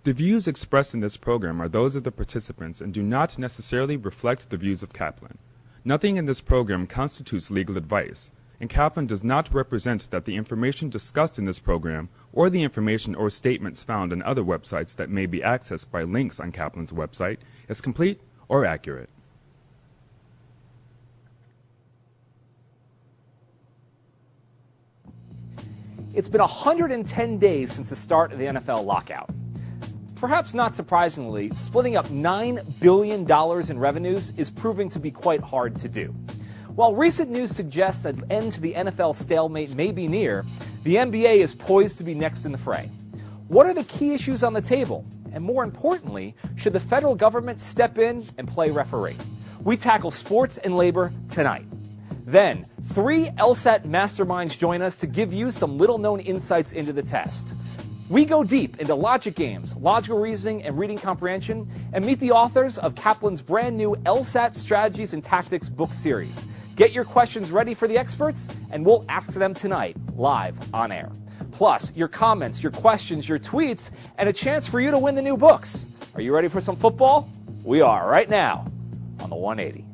The views expressed in this program are those of the participants and do not necessarily reflect the views of Kaplan. Nothing in this program constitutes legal advice, and Kaplan does not represent that the information discussed in this program or the information or statements found on other websites that may be accessed by links on Kaplan's website is complete or accurate. It's been 110 days since the start of the NFL lockout. Perhaps not surprisingly, splitting up $9 billion in revenues is proving to be quite hard to do. While recent news suggests an end to the NFL stalemate may be near, the NBA is poised to be next in the fray. What are the key issues on the table? And more importantly, should the federal government step in and play referee? We tackle sports and labor tonight. Then, 3 LSAT masterminds join us to give you some little-known insights into the test. We go deep into logic games, logical reasoning, and reading comprehension, and meet the authors of Kaplan's brand new LSAT Strategies and Tactics book series. Get your questions ready for the experts, and we'll ask them tonight, live on air. Plus, your comments, your questions, your tweets, and a chance for you to win the new books. Are you ready for some football? We are right now on the 180.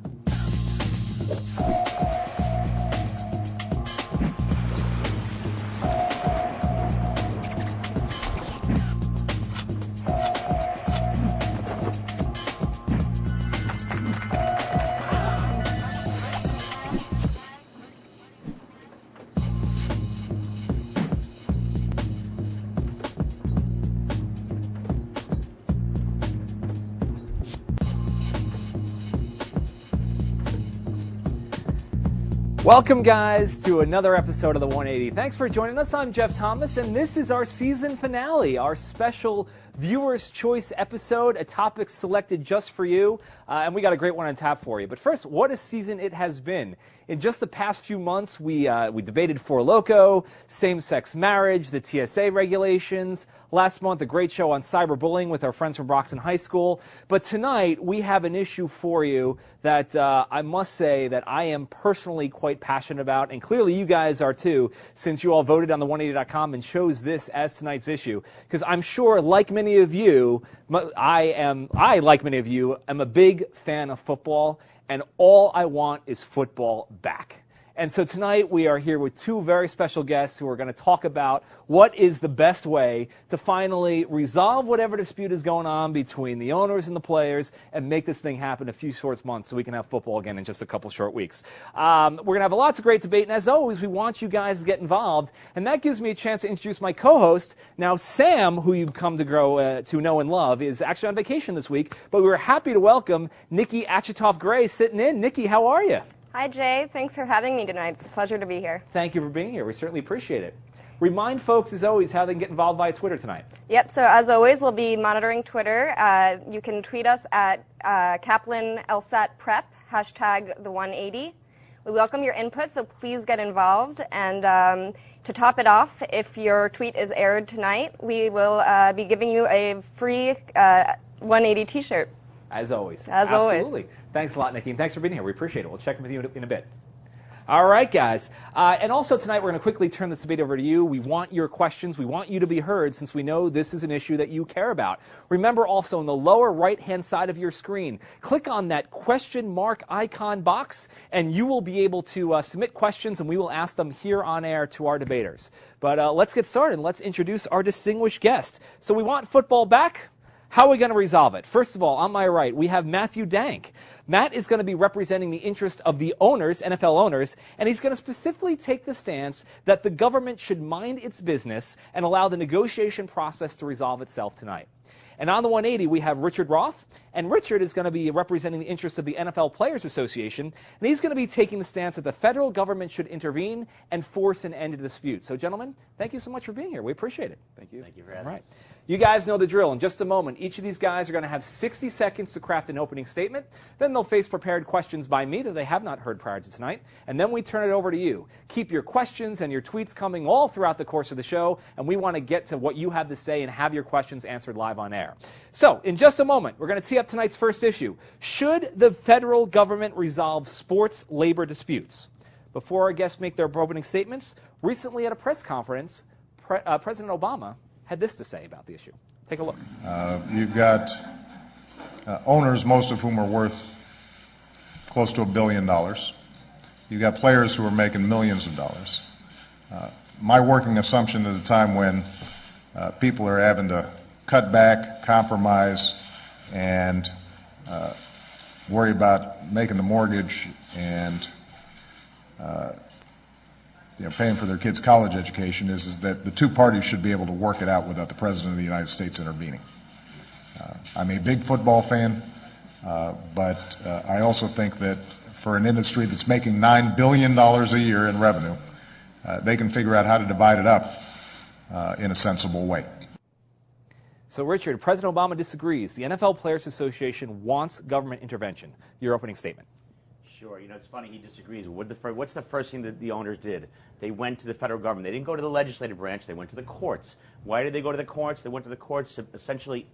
Welcome, guys, to another episode of the 180. Thanks for joining us. I'm Jeff Thomas, and this is our season finale, our special Viewer's Choice episode, a topic selected just for you, and we got a great one on tap for you. But first, what a season it has been. In just the past few months, we debated Four Loko, same-sex marriage, the TSA regulations. Last month, a great show on cyberbullying with our friends from Broxton High School. But tonight, we have an issue for you that I must say that I am personally quite passionate about, and clearly you guys are too, since you all voted on the 180.com and chose this as tonight's issue. Because I'm sure, like many of you, like many of you, am a big fan of football, and all I want is football back. And so tonight we are here with 2 very special guests who are going to talk about what is the best way to finally resolve whatever dispute is going on between the owners and the players and make this thing happen in a few short months so we can have football again in just a couple short weeks. We're going to have lots of great debate, and as always, we want you guys to get involved. And that gives me a chance to introduce my co-host. Now, Sam, who you've come to grow to know and love, is actually on vacation this week, but we were happy to welcome Nikki Achitoff-Gray sitting in. Nikki, how are you? Hi, Jay. Thanks for having me tonight. It's a pleasure to be here. Thank you for being here. We certainly appreciate it. Remind folks, as always, how they can get involved via Twitter tonight. Yep, so as always, we'll be monitoring Twitter. You can tweet us at Kaplan LSAT Prep, hashtag the 180. We welcome your input, so please get involved. And to top it off, if your tweet is aired tonight, we will be giving you a free 180 t-shirt. As always. As always. Absolutely. Thanks a lot, Nikki, and thanks for being here. We appreciate it. We'll check in with you in a bit. All right, guys. And also tonight, we're going to quickly turn this debate over to you. We want your questions. We want you to be heard since we know this is an issue that you care about. Remember also in the lower right-hand side of your screen, click on that question mark icon box, and you will be able to submit questions, and we will ask them here on air to our debaters. But let's get started, and let's introduce our distinguished guest. So we want football back. How are we going to resolve it? First of all, on my right, we have Matthew Dank. Matt is going to be representing the interest of the owners, NFL owners, and he's going to specifically take the stance that the government should mind its business and allow the negotiation process to resolve itself tonight. And on the 180, we have Richard Roth, and Richard is going to be representing the interests of the NFL Players Association, and he's going to be taking the stance that the federal government should intervene and force an end to the dispute. So, gentlemen, thank you so much for being here. We appreciate it. Thank you. Thank you for having us. You guys know the drill. In just a moment, each of these guys are going to have 60 seconds to craft an opening statement. Then they'll face prepared questions by me that they have not heard prior to tonight. And then we turn it over to you. Keep your questions and your tweets coming all throughout the course of the show. And we want to get to what you have to say and have your questions answered live on air. So, in just a moment, we're going to tee up tonight's first issue. Should the federal government resolve sports labor disputes? Before our guests make their opening statements, recently at a press conference, President Obama had this to say about the issue. Take a look. You've got owners, most of whom are worth close to $1 billion. You've got players who are making millions of dollars. My working assumption at a time when people are having to cut back, compromise, and worry about making the mortgage and paying for their kids' college education is that the two parties should be able to work it out without the President of the United States intervening. I'm a big football fan, but I also think that for an industry that's making $9 billion a year in revenue, they can figure out how to divide it up in a sensible way. So, Richard, President Obama disagrees. The NFL Players Association wants government intervention. Your opening statement. Sure. It's funny he disagrees. What's the first thing that the owners did? They went to the federal government. They didn't go to the legislative branch. They went to the courts. Why did they go to the courts? They went to the courts to essentially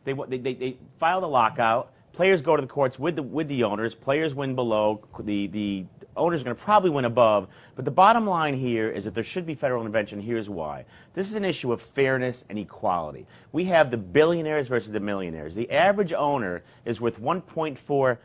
they filed a lockout. Players go to the courts with the owners. Players win below. The owners are going to probably win above. But the bottom line here is that there should be federal intervention. Here's why. This is an issue of fairness and equality. We have the billionaires versus the millionaires. The average owner is worth $1.4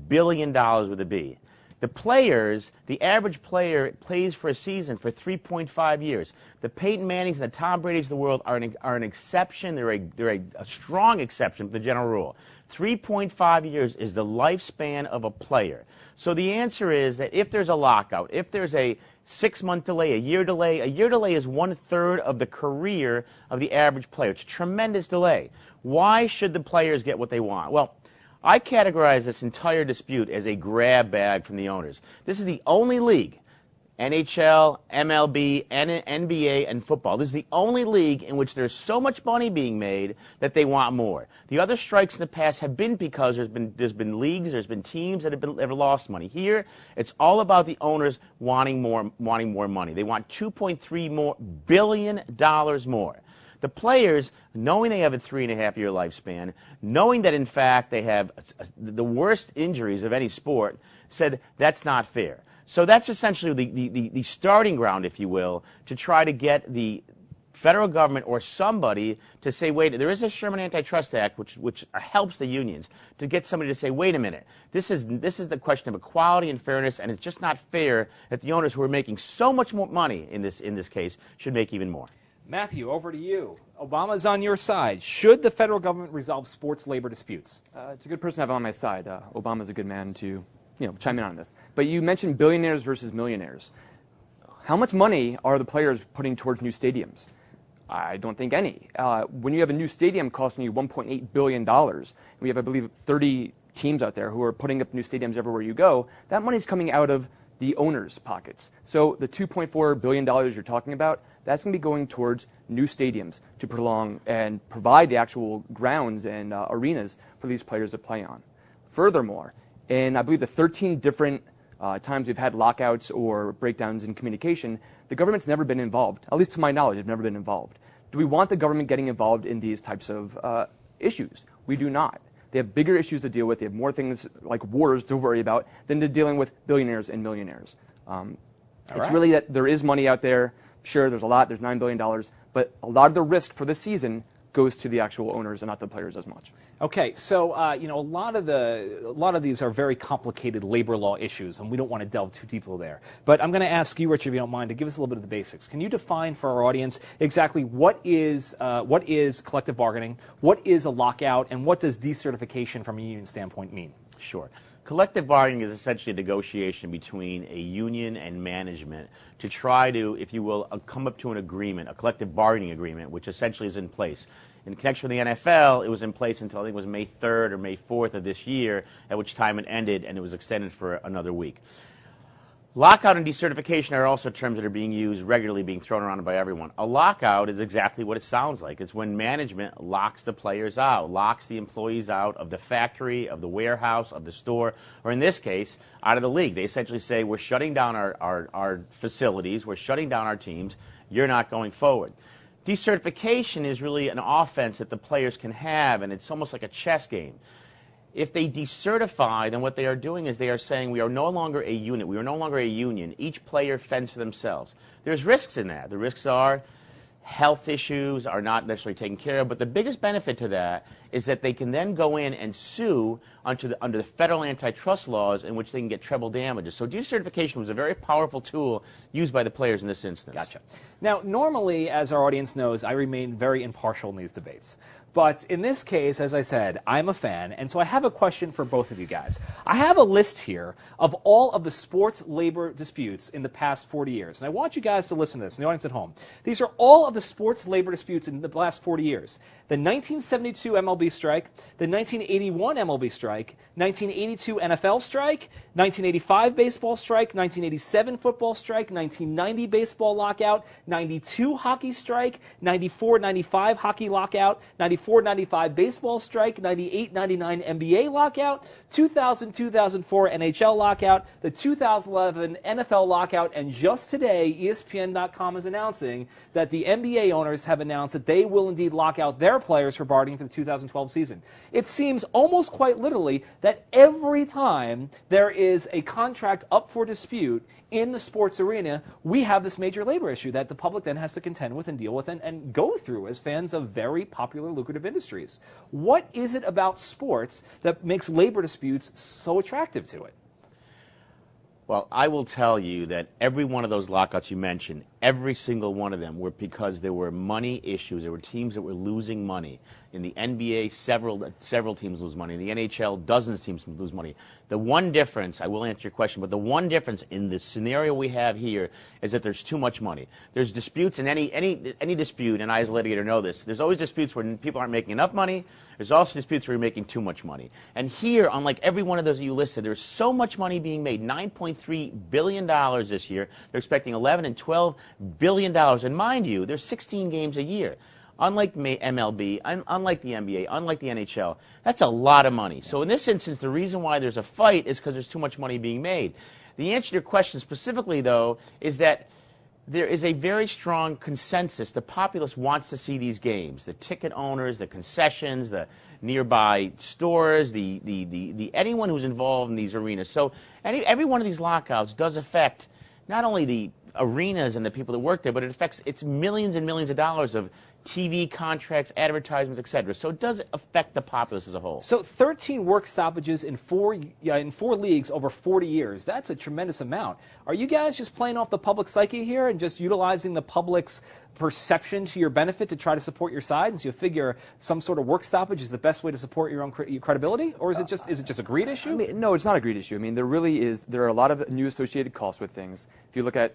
billion with a B. The players, the average player plays for a season for 3.5 years. The Peyton Mannings and the Tom Brady's of the world are an exception. They're a strong exception to the general rule. 3.5 years is the lifespan of a player. So the answer is that if there's a lockout, if there's a 6-month delay, a year delay is 1/3 of the career of the average player. It's a tremendous delay. Why should the players get what they want? Well, I categorize this entire dispute as a grab bag from the owners. This is the only league, NHL, MLB, NBA, and football. This is the only league in which there's so much money being made that they want more. The other strikes in the past have been because there's been leagues, there's been teams that have lost money. Here, it's all about the owners wanting more money. They want $2.3 billion more. The players, knowing they have a 3.5-year lifespan, knowing that in fact they have the worst injuries of any sport, said that's not fair. So that's essentially the starting ground, if you will, to try to get the federal government or somebody to say, wait, there is a Sherman Antitrust Act which helps the unions, to get somebody to say, wait a minute, this is the question of equality and fairness, and it's just not fair that the owners who are making so much more money in this case should make even more. Matthew, over to you. Obama's on your side. Should the federal government resolve sports labor disputes? It's a good person to have on my side. Obama's a good man to chime in on this. But you mentioned billionaires versus millionaires. How much money are the players putting towards new stadiums? I don't think any. When you have a new stadium costing you $1.8 billion, and we have, I believe, 30 teams out there who are putting up new stadiums everywhere you go, that money's coming out of the owners' pockets. So the $2.4 billion you're talking about, that's going to be going towards new stadiums to prolong and provide the actual grounds and arenas for these players to play on. Furthermore, in I believe the 13 different times we've had lockouts or breakdowns in communication, the government's never been involved. At least to my knowledge, they've never been involved. Do we want the government getting involved in these types of issues? We do not. They have bigger issues to deal with. They have more things like wars to worry about than to dealing with billionaires and millionaires. It's really that there is money out there. Sure, there's a lot. There's $9 billion. But a lot of the risk for this season goes to the actual owners and not the players as much. Okay, so a lot of these are very complicated labor law issues, and we don't want to delve too deeply there. But I'm going to ask you, Richard, if you don't mind, to give us a little bit of the basics. Can you define for our audience exactly what is collective bargaining, what is a lockout, and what does decertification from a union standpoint mean? Sure. Collective bargaining is essentially a negotiation between a union and management to try to, if you will, come up to an agreement, a collective bargaining agreement, which essentially is in place. In connection with the NFL, it was in place until I think it was May 3rd or May 4th of this year, at which time it ended and it was extended for another week. Lockout and decertification are also terms that are being used regularly, being thrown around by everyone. A lockout is exactly what it sounds like. It's when management locks the players out, locks the employees out of the factory, of the warehouse, of the store, or in this case, out of the league. They essentially say, we're shutting down our facilities, we're shutting down our teams, you're not going forward. Decertification is really an offense that the players can have, and it's almost like a chess game. If they decertify, then what they are doing is they are saying we are no longer a unit, we are no longer a union. Each player fends for themselves. There's risks in that. The risks are health issues are not necessarily taken care of, but the biggest benefit to that is that they can then go in and sue under the federal antitrust laws in which they can get treble damages. So decertification was a very powerful tool used by the players in this instance. Gotcha. Now, normally, as our audience knows, I remain very impartial in these debates. But in this case, as I said, I'm a fan, and so I have a question for both of you guys. I have a list here of all of the sports labor disputes in the past 40 years, and I want you guys to listen to this, and the audience at home. These are all of the sports labor disputes in the last 40 years. The 1972 MLB strike, the 1981 MLB strike, 1982 NFL strike, 1985 baseball strike, 1987 football strike, 1990 baseball lockout, 92 hockey strike, 94-95 hockey lockout, 94-95 baseball strike, 98-99 NBA lockout, 2000-2004 NHL lockout, the 2011 NFL lockout, and just today, ESPN.com is announcing that the NBA owners have announced that they will indeed lock out their players for bargaining for the 2012 season. It seems almost quite literally that every time there is a contract up for dispute in the sports arena, we have this major labor issue that the public then has to contend with and deal with and go through as fans of very popular, lucrative industries. What is it about sports that makes labor disputes so attractive to it? Well, I will tell you that every one of those lockouts you mentioned, every single one of them were because there were money issues. There were teams that were losing money. In the NBA, several teams lose money. In the NHL, dozens of teams lose money. The one difference, I will answer your question, but the one difference in the scenario we have here is that there's too much money. There's disputes in any dispute, and I as a litigator know this. There's always disputes where people aren't making enough money. There's also disputes where you're making too much money. And here, unlike every one of those that you listed, there's so much money being made, $9.3 billion this year. They're expecting $11 and $12 billion. And mind you, there's 16 games a year. Unlike MLB, unlike the NBA, unlike the NHL, that's a lot of money. So in this instance, the reason why there's a fight is because there's too much money being made. The answer to your question specifically, though, is that there is a very strong consensus. The populace wants to see these games. The ticket owners, the concessions, the nearby stores, anyone who's involved in these arenas. So every one of these lockouts does affect not only the arenas and the people that work there, but it affects its millions and millions of dollars of TV contracts, advertisements, etc. So it does affect the populace as a whole. So 13 work stoppages in four leagues over 40 years. That's a tremendous amount. Are you guys just playing off the public psyche here and just utilizing the public's perception to your benefit to try to support your side, and so you figure some sort of work stoppage is the best way to support your own credibility, or is it just a greed issue? I mean, no, it's not a greed issue. I mean, there are a lot of new associated costs with things. If you look at,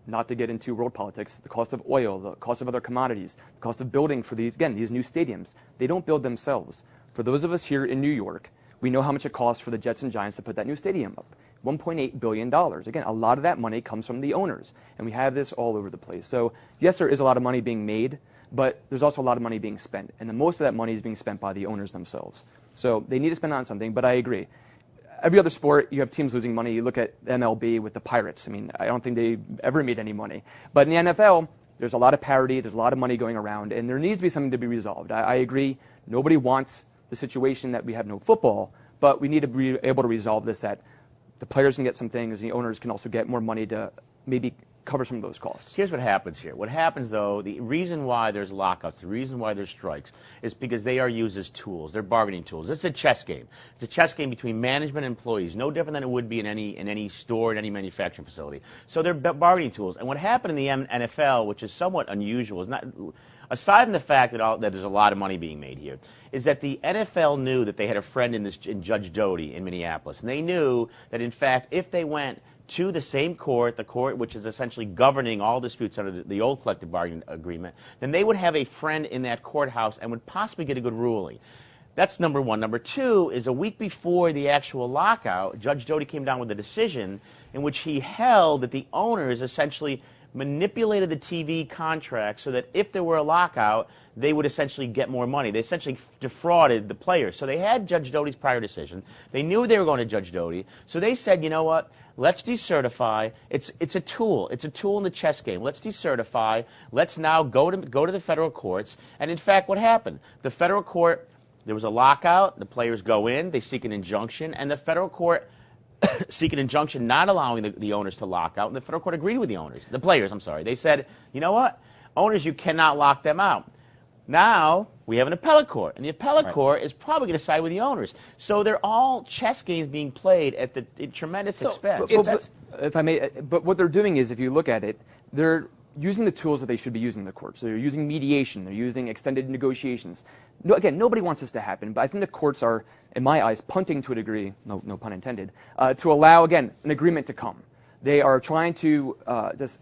not to get into world politics, the cost of oil, the cost of other commodities, the cost of building for these new stadiums, they don't build themselves. For those of us here in New York, we know how much it costs for the Jets and Giants to put that new stadium up. $1.8 billion. Again, a lot of that money comes from the owners, and we have this all over the place. So yes, there is a lot of money being made, but there's also a lot of money being spent, and most of that money is being spent by the owners themselves. So they need to spend on something, but I agree. Every other sport, you have teams losing money. You look at MLB with the Pirates. I mean, I don't think they ever made any money. But in the NFL, there's a lot of parity, there's a lot of money going around, and there needs to be something to be resolved. I agree. Nobody wants the situation that we have no football, but we need to be able to resolve this, that the players can get some things, and the owners can also get more money to maybe cover some of those costs. Here's what happens here. What happens, though, the reason why there's lockouts, the reason why there's strikes, is because they are used as tools. They're bargaining tools. This is a chess game. It's a chess game between management and employees, no different than it would be in any store, in any manufacturing facility. So they're bargaining tools. And what happened in the NFL, which is somewhat unusual, is not, aside from the fact that there's a lot of money being made here, is that the NFL knew that they had a friend in Judge Doty in Minneapolis. And they knew that, in fact, if they went to the same court, the court which is essentially governing all disputes under the old collective bargaining agreement, then they would have a friend in that courthouse and would possibly get a good ruling. That's number one. Number two is a week before the actual lockout, Judge Doty came down with a decision in which he held that the owners essentially manipulated the TV contract so that if there were a lockout, they would essentially get more money. They essentially defrauded the players. So they had Judge Doty's prior decision. They knew they were going to Judge Doty. So they said, you know what, let's decertify. It's a tool. It's a tool in the chess game. Let's decertify. Let's now go to the federal courts. And in fact, what happened? The federal court, there was a lockout. The players go in. They seek an injunction. And the federal court seek an injunction not allowing the owners to lock out, and the federal court agreed with the players, I'm sorry. They said, you know what, Owners, you cannot lock them out. Now, we have an appellate court, and the appellate court is probably going to side with the owners. So they're all chess games being played at the tremendous expense. If I may, but what they're doing is, if you look at it, they're using the tools that they should be using in the courts. So they're using mediation, they're using extended negotiations. No, again, nobody wants this to happen, but I think the courts are, in my eyes, punting to a degree, no pun intended, to allow, again, an agreement to come. They are trying to just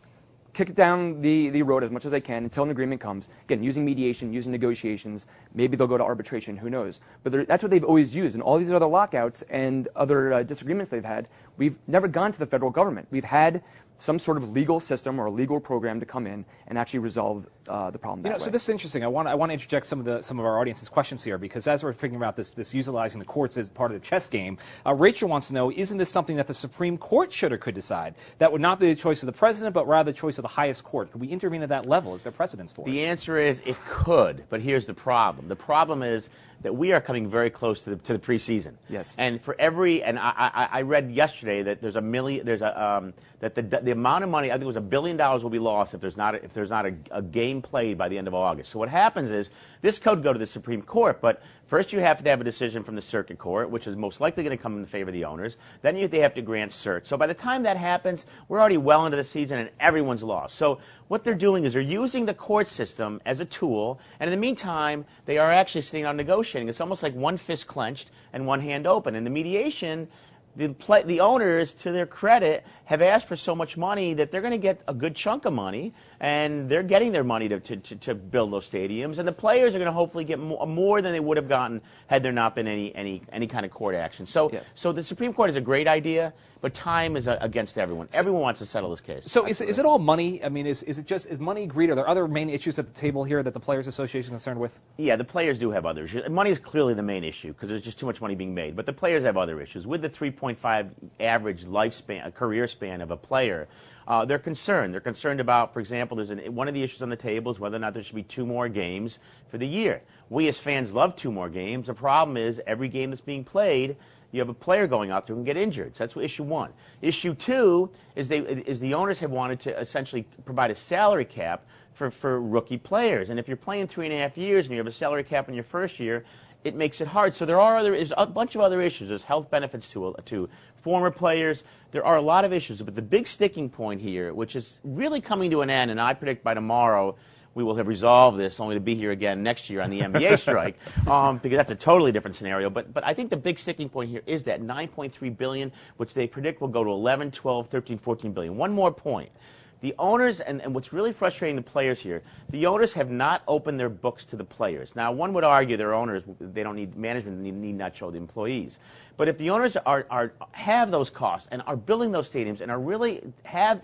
kick it down the road as much as they can until an agreement comes. Again, using mediation, using negotiations. Maybe they'll go to arbitration, who knows. But that's what they've always used. And all these other lockouts and other disagreements they've had, we've never gone to the federal government. We've had some sort of legal system or a legal program to come in and actually resolve the problem that way. So this is interesting. I want to interject some of our audience's questions here, because as we're figuring out this utilizing the courts as part of the chess game, Rachel wants to know, isn't this something that the Supreme Court should or could decide? That would not be the choice of the president, but rather the choice of the highest court. Could we intervene at that level? Is there precedence for it? The answer is it could, but here's the problem. The problem is that we are coming very close to the preseason. Yes. And for every, and I read yesterday that there's that the amount of money, I think it was $1 billion will be lost if there's not a game played by the end of August. So what happens is this could go to the Supreme Court, but first you have to have a decision from the Circuit Court, which is most likely going to come in favor of the owners. Then they have to grant cert. So by the time that happens, we're already well into the season and everyone's lost. So what they're doing is they're using the court system as a tool, and in the meantime, they are actually sitting down negotiating. It's almost like one fist clenched and one hand open. In the mediation, the owners, to their credit, have asked for so much money that they're going to get a good chunk of money, and they're getting their money to build those stadiums, and the players are going to hopefully get more than they would have gotten had there not been any kind of court action. So, so the Supreme Court is a great idea, but time is against everyone. Everyone wants to settle this case. So is it all money? I mean, is money greed? Are there other main issues at the table here that the Players Association is concerned with? Yeah, the players do have other issues. Money is clearly the main issue because there's just too much money being made. But the players have other issues. With the 3.5 average lifespan, a career span of a player, they're concerned. They're concerned about, for example, one of the issues on the table is whether or not there should be 2 more games for the year. We as fans love 2 more games. The problem is every game that's being played, you have a player going out there who can get injured. So that's issue 1. Issue 2 is the owners have wanted to essentially provide a salary cap for rookie players. And if you're playing 3.5 years and you have a salary cap in your first year, it makes it hard. So there's a bunch of other issues. There's health benefits to former players. There are a lot of issues. But the big sticking point here, which is really coming to an end, and I predict by tomorrow we will have resolved this, only to be here again next year on the NBA strike, because that's a totally different scenario. But I think the big sticking point here is that $9.3 billion, which they predict will go to 11, 12, 13, 14 billion. One more point. The owners, and what's really frustrating the players here, the owners have not opened their books to the players. Now, one would argue their owners, they don't need management, need not show the employees. But if the owners have those costs and are building those stadiums and are really have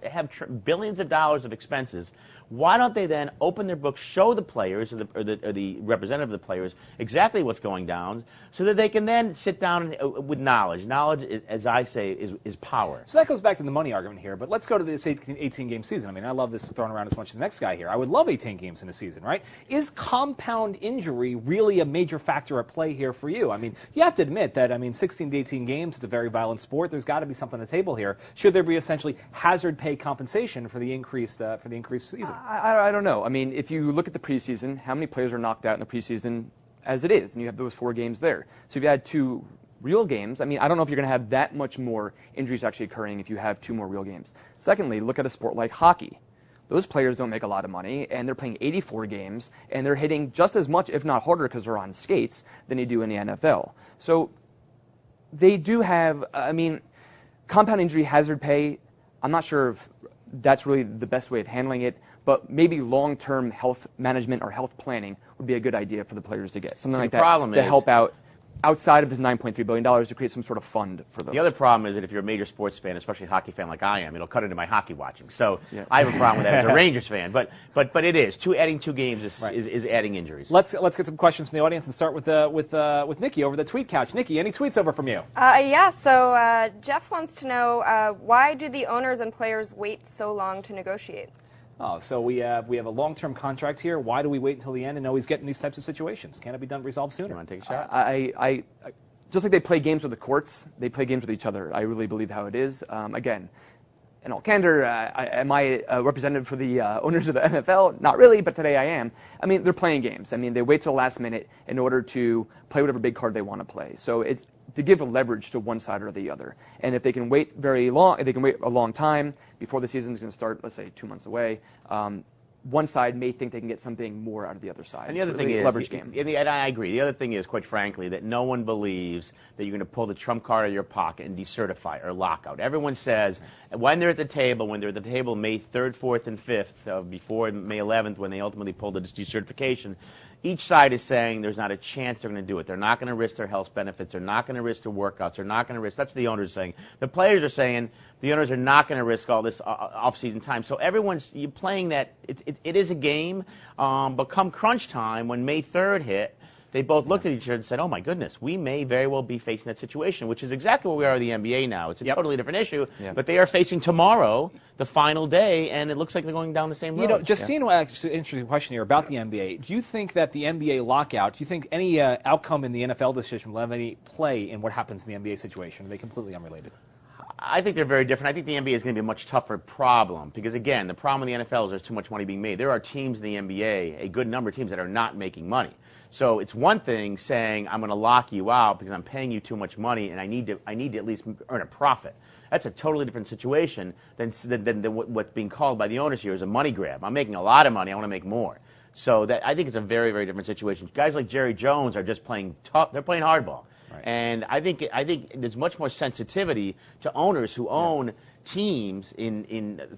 billions of dollars of expenses, why don't they then open their books, show the players or the representative of the players exactly what's going down, so that they can then sit down with knowledge. Knowledge, as I say, is power. So that goes back to the money argument here. But let's go to this 18-game season. I mean, I love this thrown around as much as the next guy here. I would love 18 games in a season, right? Is compound injury really a major factor at play here for you? I mean, you have to admit that, 16 to 18 games, it's a very violent sport. There's got to be something on the table here. Should there be essentially hazard pay compensation for the increased season? I don't know. I mean, if you look at the preseason, how many players are knocked out in the preseason as it is? And you have those 4 games there. So if you had 2 real games, I mean, I don't know if you're going to have that much more injuries actually occurring if you have 2 more real games. Secondly, look at a sport like hockey. Those players don't make a lot of money, and they're playing 84 games, and they're hitting just as much, if not harder, because they're on skates, than you do in the NFL. So they do have, compound injury hazard pay, I'm not sure if that's really the best way of handling it, but maybe long-term health management or health planning would be a good idea for the players to get. Something like that to help out outside of this $9.3 billion to create some sort of fund for those. The other problem is that if you're a major sports fan, especially a hockey fan like I am, it'll cut into my hockey watching. So I have a problem with that as a Rangers fan. But it is. Adding 2 games is adding injuries. Let's get some questions from the audience and start with Nikki over the tweet couch. Nikki, any tweets over from you? Yeah. So Jeff wants to know why do the owners and players wait so long to negotiate? Oh, so we have a long-term contract here. Why do we wait until the end and always get in these types of situations? Can't it be resolved sooner? You want to take a shot? I just like they play games with the courts, they play games with each other. I really believe how it is. Again, in all candor, am I a representative for the owners of the NFL? Not really, but today I am. I mean, they're playing games. I mean, they wait till the last minute in order to play whatever big card they want to play. So it's to give a leverage to one side or the other. And if they can wait very long, if they can wait a long time before the season is going to start, let's say 2 months away, one side may think they can get something more out of the other side. And the other thing is, leverage game. And I agree. The other thing is, quite frankly, that no one believes that you're going to pull the trump card out of your pocket and decertify or lockout. Everyone says when they're at the table, May 3rd, 4th, and 5th, before May 11th, when they ultimately pulled the decertification, each side is saying there's not a chance they're going to do it. They're not going to risk their health benefits. They're not going to risk their workouts. They're not going to risk. That's what the owners are saying. The players are saying the owners are not going to risk all this off-season time. So everyone's playing that. It is a game, but come crunch time, when May 3rd hit, they both looked at each other and said, oh, my goodness, we may very well be facing that situation, which is exactly what we are with the NBA now. It's a totally different issue, but they are facing tomorrow, the final day, and it looks like they're going down the same road. You know, Justine asked an interesting question here about the NBA. Do you think that the NBA lockout, do you think any outcome in the NFL decision will have any play in what happens in the NBA situation? Are they completely unrelated? I think they're very different. I think the NBA is going to be a much tougher problem because, again, the problem with the NFL is there's too much money being made. There are teams in the NBA, a good number of teams, that are not making money. So it's one thing saying I'm going to lock you out because I'm paying you too much money and I need to at least earn a profit. That's a totally different situation than what's being called by the owners here as a money grab. I'm making a lot of money. I want to make more. So I think it's a very, very different situation. Guys like Jerry Jones are just playing tough. They're playing hardball. Right. And I think there's much more sensitivity to owners who own teams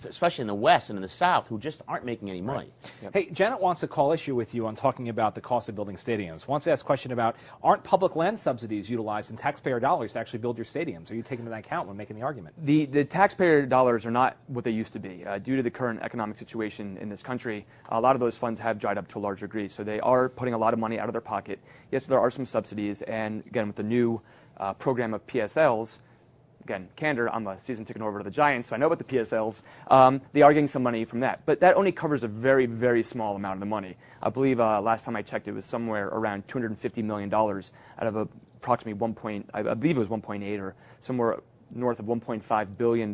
especially in the West and in the South, who just aren't making any money. Right. Yep. Hey, Janet wants to call issue with you on talking about the cost of building stadiums. Wants to ask a question about, aren't public land subsidies utilized in taxpayer dollars to actually build your stadiums? Are you taking that into account when making the argument? The taxpayer dollars are not what they used to be. Due to the current economic situation in this country, a lot of those funds have dried up to a large degree. So they are putting a lot of money out of their pocket. Yes, there are some subsidies, and again, with the new program of PSLs, again, candor, I'm a season ticket over to the Giants, so I know about the PSLs. They are getting some money from that. But that only covers a very, very small amount of the money. I believe last time I checked, it was somewhere around $250 million out of approximately I believe it was 1.8 or somewhere north of $1.5 billion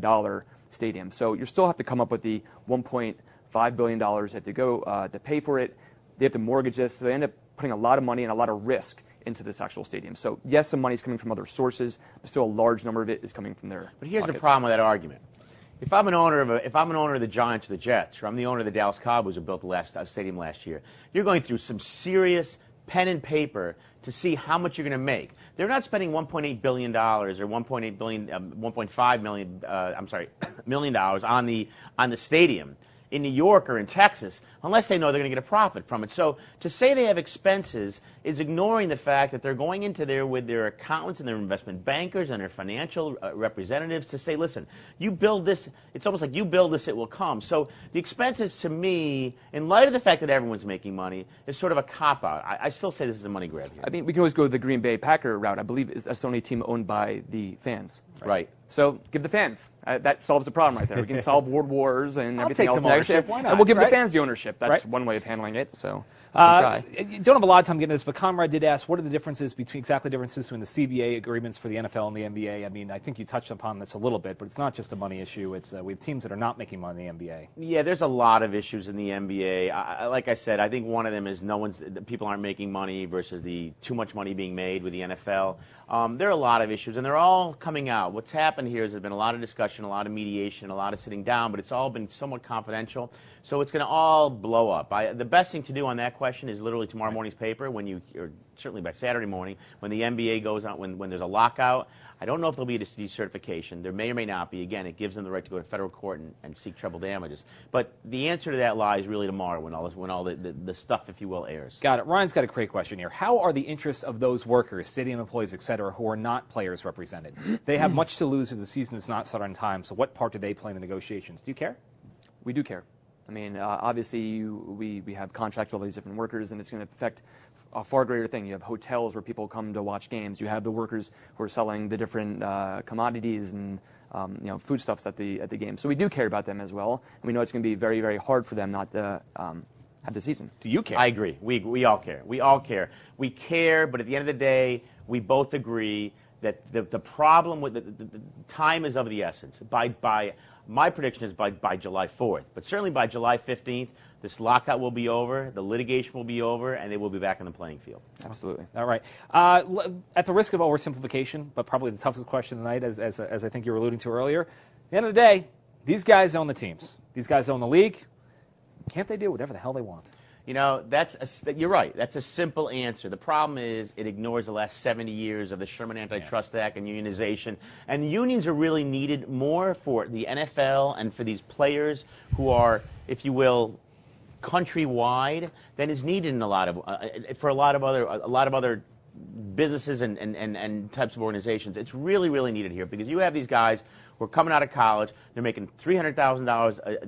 stadium. So you still have to come up with the $1.5 billion to pay for it. They have to mortgage this, so they end up putting a lot of money and a lot of risk into this actual stadium. So yes, some money is coming from other sources, but still a large number of it is coming from their But here's pockets. the problem with that argument. If I'm an owner of the Giants or the Jets, or I'm the owner of the Dallas Cowboys who built the stadium last year, you're going through some serious pen and paper to see how much you're going to make. They're not spending $1.8 billion or $1.5 million on the stadium in New York or in Texas, unless they know they're going to get a profit from it. So to say they have expenses is ignoring the fact that they're going into there with their accountants and their investment bankers and their financial representatives to say, listen, you build this, it's almost like you build this, it will come. So the expenses, to me, in light of the fact that everyone's making money, is sort of a cop-out. I still say this is a money grab here. I mean, we can always go the Green Bay Packer route. I believe that's the only team owned by the fans. Right. So give the fans. That solves the problem right there. We can solve world wars and everything else. Why not? And we'll give the fans the ownership. That's one way of handling it. So you don't have a lot of time getting this, but Comrade did ask, what are the differences between the CBA agreements for the NFL and the NBA? I mean, I think you touched upon this a little bit, but it's not just a money issue. It's we have teams that are not making money in the NBA. Yeah, there's a lot of issues in the NBA. Like I said, I think one of them is people aren't making money versus the too much money being made with the NFL. There are a lot of issues, and they're all coming out. What's happened here is there's been a lot of discussion, a lot of mediation, a lot of sitting down, but it's all been somewhat confidential. So it's going to all blow up. The best thing to do on that question is literally tomorrow morning's paper, or certainly by Saturday morning, when the NBA goes out, when there's a lockout. I don't know if there'll be a decertification. There may or may not be. Again, it gives them the right to go to federal court and seek treble damages. But the answer to that lies really tomorrow when all the stuff, if you will, airs. Got it. Ryan's got a great question here. How are the interests of those workers, stadium employees, et cetera, who are not players represented? They have much to lose if the season is not started on time. So what part do they play in the negotiations? Do you care? We do care. I mean, obviously, we have contracts with all these different workers, and it's going to affect a far greater thing. You have hotels where people come to watch games. You have the workers who are selling the different commodities and foodstuffs at the game. So we do care about them as well, and we know it's going to be very, very hard for them not to have the season. Do you care? I agree. We all care. We all care. We care, but at the end of the day, we both agree that the problem with the time is of the essence. My prediction is by July 4th, but certainly by July 15th, this lockout will be over, the litigation will be over, and they will be back on the playing field. Absolutely. All right. At the risk of oversimplification, but probably the toughest question tonight, as I think you were alluding to earlier, at the end of the day, these guys own the teams. These guys own the league. Can't they do whatever the hell they want? You know, you're right. That's a simple answer. The problem is it ignores the last 70 years of the Sherman Antitrust Act and unionization. And the unions are really needed more for the NFL and for these players who are, if you will, countrywide than is needed in a lot of other businesses and types of organizations. It's really, really needed here because you have these guys who are coming out of college, they're making $300,000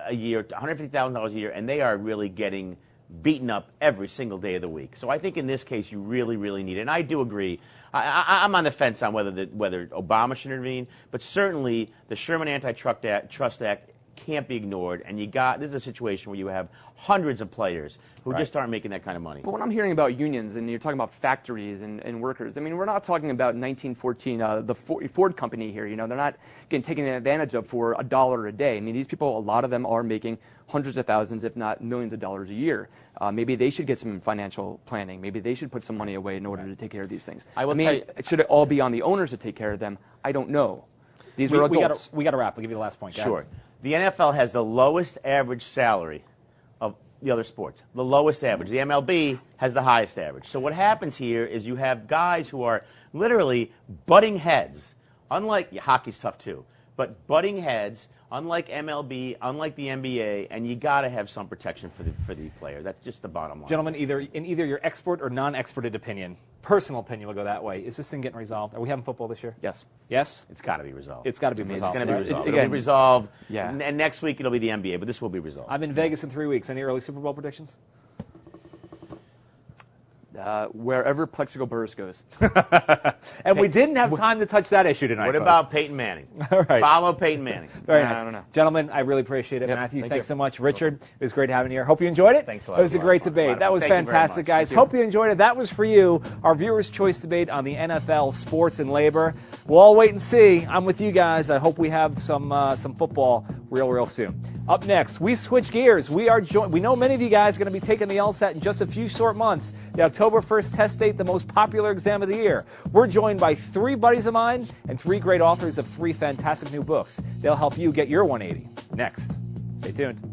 a year, $150,000 a year, and they are really getting beaten up every single day of the week. So I think in this case you really, really need it. And I do agree. I'm on the fence on whether Obama should intervene, but certainly the Sherman Antitrust Act can't be ignored, and this is a situation where you have hundreds of players who just aren't making that kind of money. But when I'm hearing about unions and you're talking about factories and workers, I mean, we're not talking about 1914, the Ford company here. You know, they're not getting taken advantage of for $1 a day. I mean, these people, a lot of them are making hundreds of thousands, if not millions of dollars a year. Maybe they should get some financial planning. Maybe they should put some money away in order to take care of these things. I mean, should it all be on the owners to take care of them? I don't know. These are adults. We got to wrap. I'll give you the last point. Sure. The NFL has the lowest average salary of the other sports. The lowest average. The MLB has the highest average. So what happens here is you have guys who are literally butting heads. Unlike hockey's tough too, but butting heads. Unlike MLB, unlike the NBA, and you got to have some protection for the player. That's just the bottom line. Gentlemen, in either your expert or non-experted opinion, personal opinion will go that way. Is this thing getting resolved? Are we having football this year? Yes. Yes? It's got to be resolved. It's got to be resolved. It's going to be resolved. It'll be resolved. Yeah. And next week it'll be the NBA, but this will be resolved. I'm in Vegas in 3 weeks. Any early Super Bowl predictions? Wherever Plexico Burress goes. And we didn't have time to touch that issue tonight. What about Peyton Manning? All right. Follow Peyton Manning. Very nice. I don't know. Gentlemen, I really appreciate it. Yep. Matthew, Thank thanks you. so much. Richard, it was great having you here. Hope you enjoyed it. Thanks a lot. It was a great debate. That was fantastic, guys. Hope you enjoyed it. That was for you, our Viewers' Choice debate on the NFL, sports, and labor. We'll all wait and see. I'm with you guys. I hope we have some football real soon. Up next, we switch gears. We know many of you guys are going to be taking the LSAT in just a few short months. The October 1st test date, the most popular exam of the year. We're joined by 3 buddies of mine and 3 great authors of 3 fantastic new books. They'll help you get your 180. Next. Stay tuned.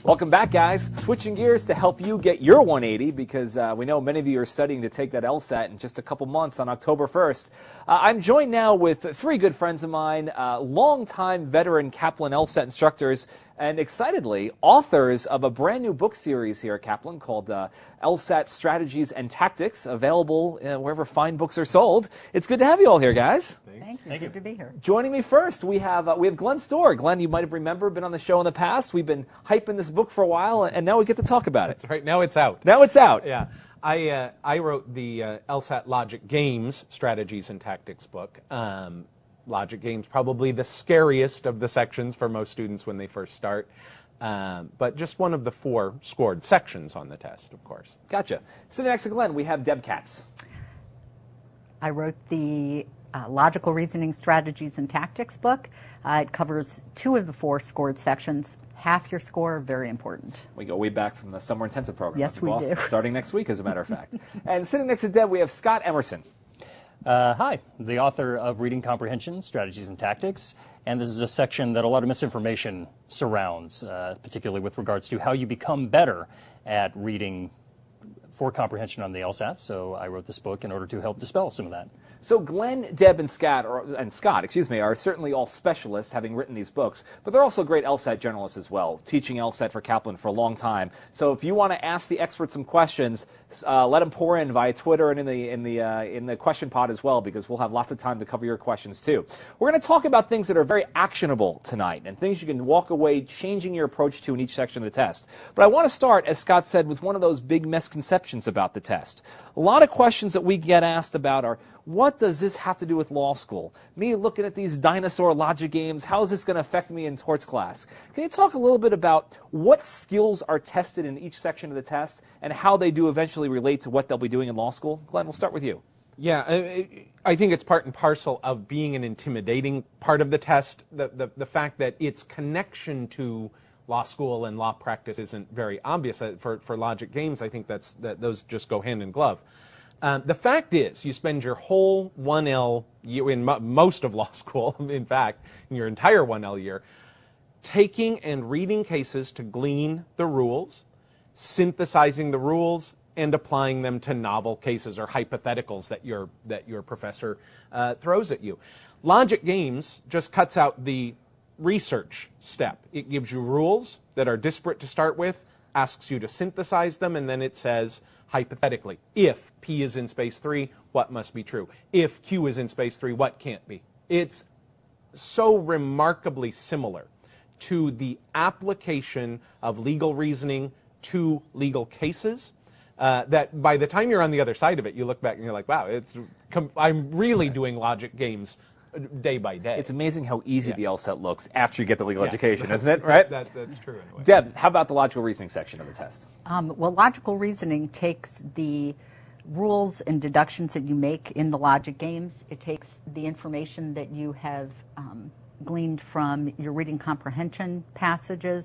Welcome back, guys. Switching gears to help you get your 180, because we know many of you are studying to take that LSAT in just a couple months on October 1st. I'm joined now with three good friends of mine, longtime veteran Kaplan LSAT instructors, and excitedly, authors of a brand new book series here at Kaplan called LSAT Strategies and Tactics, available wherever fine books are sold. It's good to have you all here, guys. Thank you. Good to be here. Joining me first, we have Glenn Storr. Glenn, you might have remembered, been on the show in the past. We've been hyping this book for a while, and now we get to talk about it. That's right. Now it's out. Now it's out. Yeah. I wrote the LSAT Logic Games Strategies and Tactics book. Logic Games, probably the scariest of the sections for most students when they first start, but just one of the 4 scored sections on the test, of course. Gotcha. Sitting next to Glenn, we have Deb Katz. I wrote the Logical Reasoning Strategies and Tactics book. It covers 2 of the 4 scored sections. Half your score, very important. We go way back from the summer intensive program. Yes, we do. Starting next week, as a matter of fact. And sitting next to Deb, we have Scott Emerson. Hi, the author of Reading Comprehension, Strategies and Tactics, and this is a section that a lot of misinformation surrounds, particularly with regards to how you become better at reading for comprehension on the LSAT, so I wrote this book in order to help dispel some of that. So Glenn, Deb, and Scott are certainly all specialists, having written these books, but they're also great LSAT journalists as well, teaching LSAT for Kaplan for a long time. So if you want to ask the experts some questions, let them pour in via Twitter and in the question pod as well, because we'll have lots of time to cover your questions too. We're going to talk about things that are very actionable tonight and things you can walk away changing your approach to in each section of the test. But I want to start, as Scott said, with one of those big misconceptions about the test. A lot of questions that we get asked about are, what does this have to do with law school? Me looking at these dinosaur logic games, how is this going to affect me in torts class? Can you talk a little bit about what skills are tested in each section of the test and how they do eventually relate to what they'll be doing in law school? Glenn, we'll start with you. Yeah, I think it's part and parcel of being an intimidating part of the test, the fact that its connection to law school and law practice isn't very obvious. For logic games, I think that those just go hand in glove. The fact is, you spend your whole 1L year, in most of law school, in fact, in your entire 1L year, taking and reading cases to glean the rules, synthesizing the rules, and applying them to novel cases or hypotheticals that your professor throws at you. Logic games just cuts out the research step. It gives you rules that are disparate to start with, asks you to synthesize them, and then it says, hypothetically, if P is in space 3, what must be true? If Q is in space 3, what can't be? It's so remarkably similar to the application of legal reasoning to legal cases that by the time you're on the other side of it, you look back and you're like, wow, I'm really doing logic games day by day. It's amazing how easy the LSAT looks after you get the legal education, isn't it? Right? That's true anyway. Deb, how about the logical reasoning section of the test? Well, logical reasoning takes the rules and deductions that you make in the logic games. It takes the information that you have gleaned from your reading comprehension passages,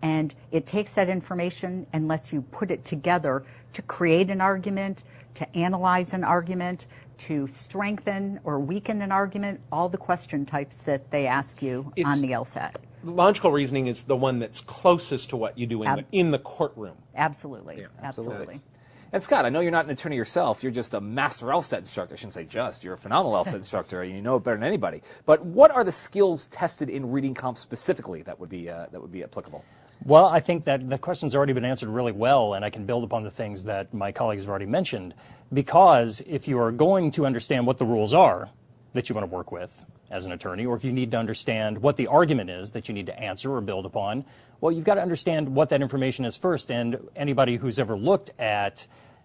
and it takes that information and lets you put it together to create an argument, to analyze an argument, to strengthen or weaken an argument, all the question types that they ask you on the LSAT. Logical reasoning is the one that's closest to what you do in the courtroom. Absolutely. Yeah, absolutely. And Scott, I know you're not an attorney yourself. You're just a master LSAT instructor. I shouldn't say just. You're a phenomenal LSAT instructor. You know it better than anybody. But what are the skills tested in reading comp specifically that would be applicable? Well, I think that the question's already been answered really well, and I can build upon the things that my colleagues have already mentioned, because if you are going to understand what the rules are that you want to work with as an attorney, or if you need to understand what the argument is that you need to answer or build upon, well, you've got to understand what that information is first, and anybody who's ever looked at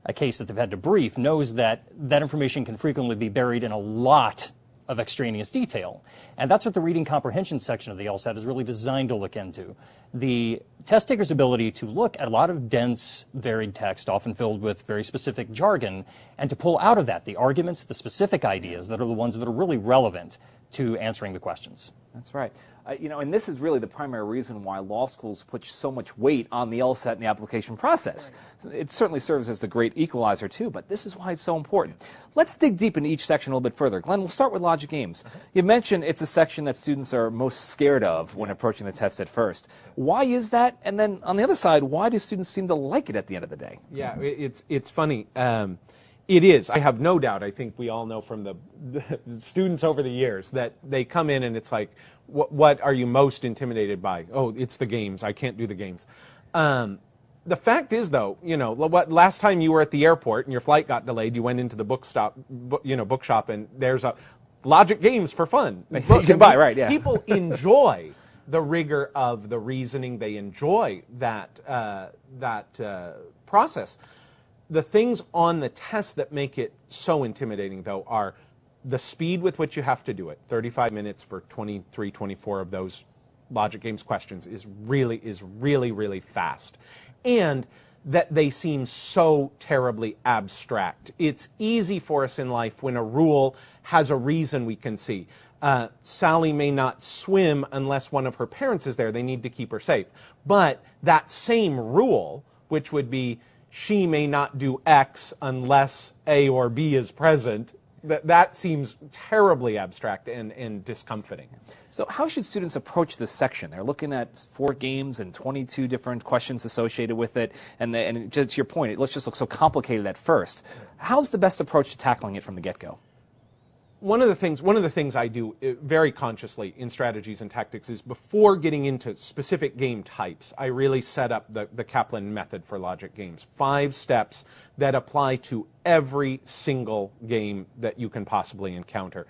a case that they've had to brief knows that that information can frequently be buried in a lot of extraneous detail. And that's what the reading comprehension section of the LSAT is really designed to look into. The test taker's ability to look at a lot of dense, varied text, often filled with very specific jargon, and to pull out of that the arguments, the specific ideas that are the ones that are really relevant to answering the questions. That's right. You know, and this is really the primary reason why law schools put so much weight on the LSAT and the application process. Right. It certainly serves as the great equalizer, too, but this is why it's so important. Let's dig deep into each section a little bit further. Glenn, we'll start with logic games. You mentioned it's a section that students are most scared of when approaching the test at first. Why is that? And then on the other side, why do students seem to like it at the end of the day? Yeah, it's funny. It is. I have no doubt. I think we all know from the students over the years that they come in and it's like, what are you most intimidated by? Oh, it's the games. I can't do the games. The fact is, though, you know, last time you were at the airport and your flight got delayed, you went into the bookshop, and there's a logic games for fun. You can buy, right? Yeah. People enjoy the rigor of the reasoning. They enjoy that process. The things on the test that make it so intimidating, though, are the speed with which you have to do it. 35 minutes for 23, 24 of those logic games questions is really fast. And that they seem so terribly abstract. It's easy for us in life when a rule has a reason we can see. Sally may not swim unless one of her parents is there. They need to keep her safe. But that same rule, which would be she may not do X unless A or B is present, that seems terribly abstract and discomforting. So how should students approach this section? They're looking at 4 games and 22 different questions associated with it, and just to your point, it just looks so complicated at first. How's the best approach to tackling it from the get-go? One of the things I do very consciously in strategies and tactics is before getting into specific game types, I really set up the Kaplan method for logic games. 5 steps that apply to every single game that you can possibly encounter.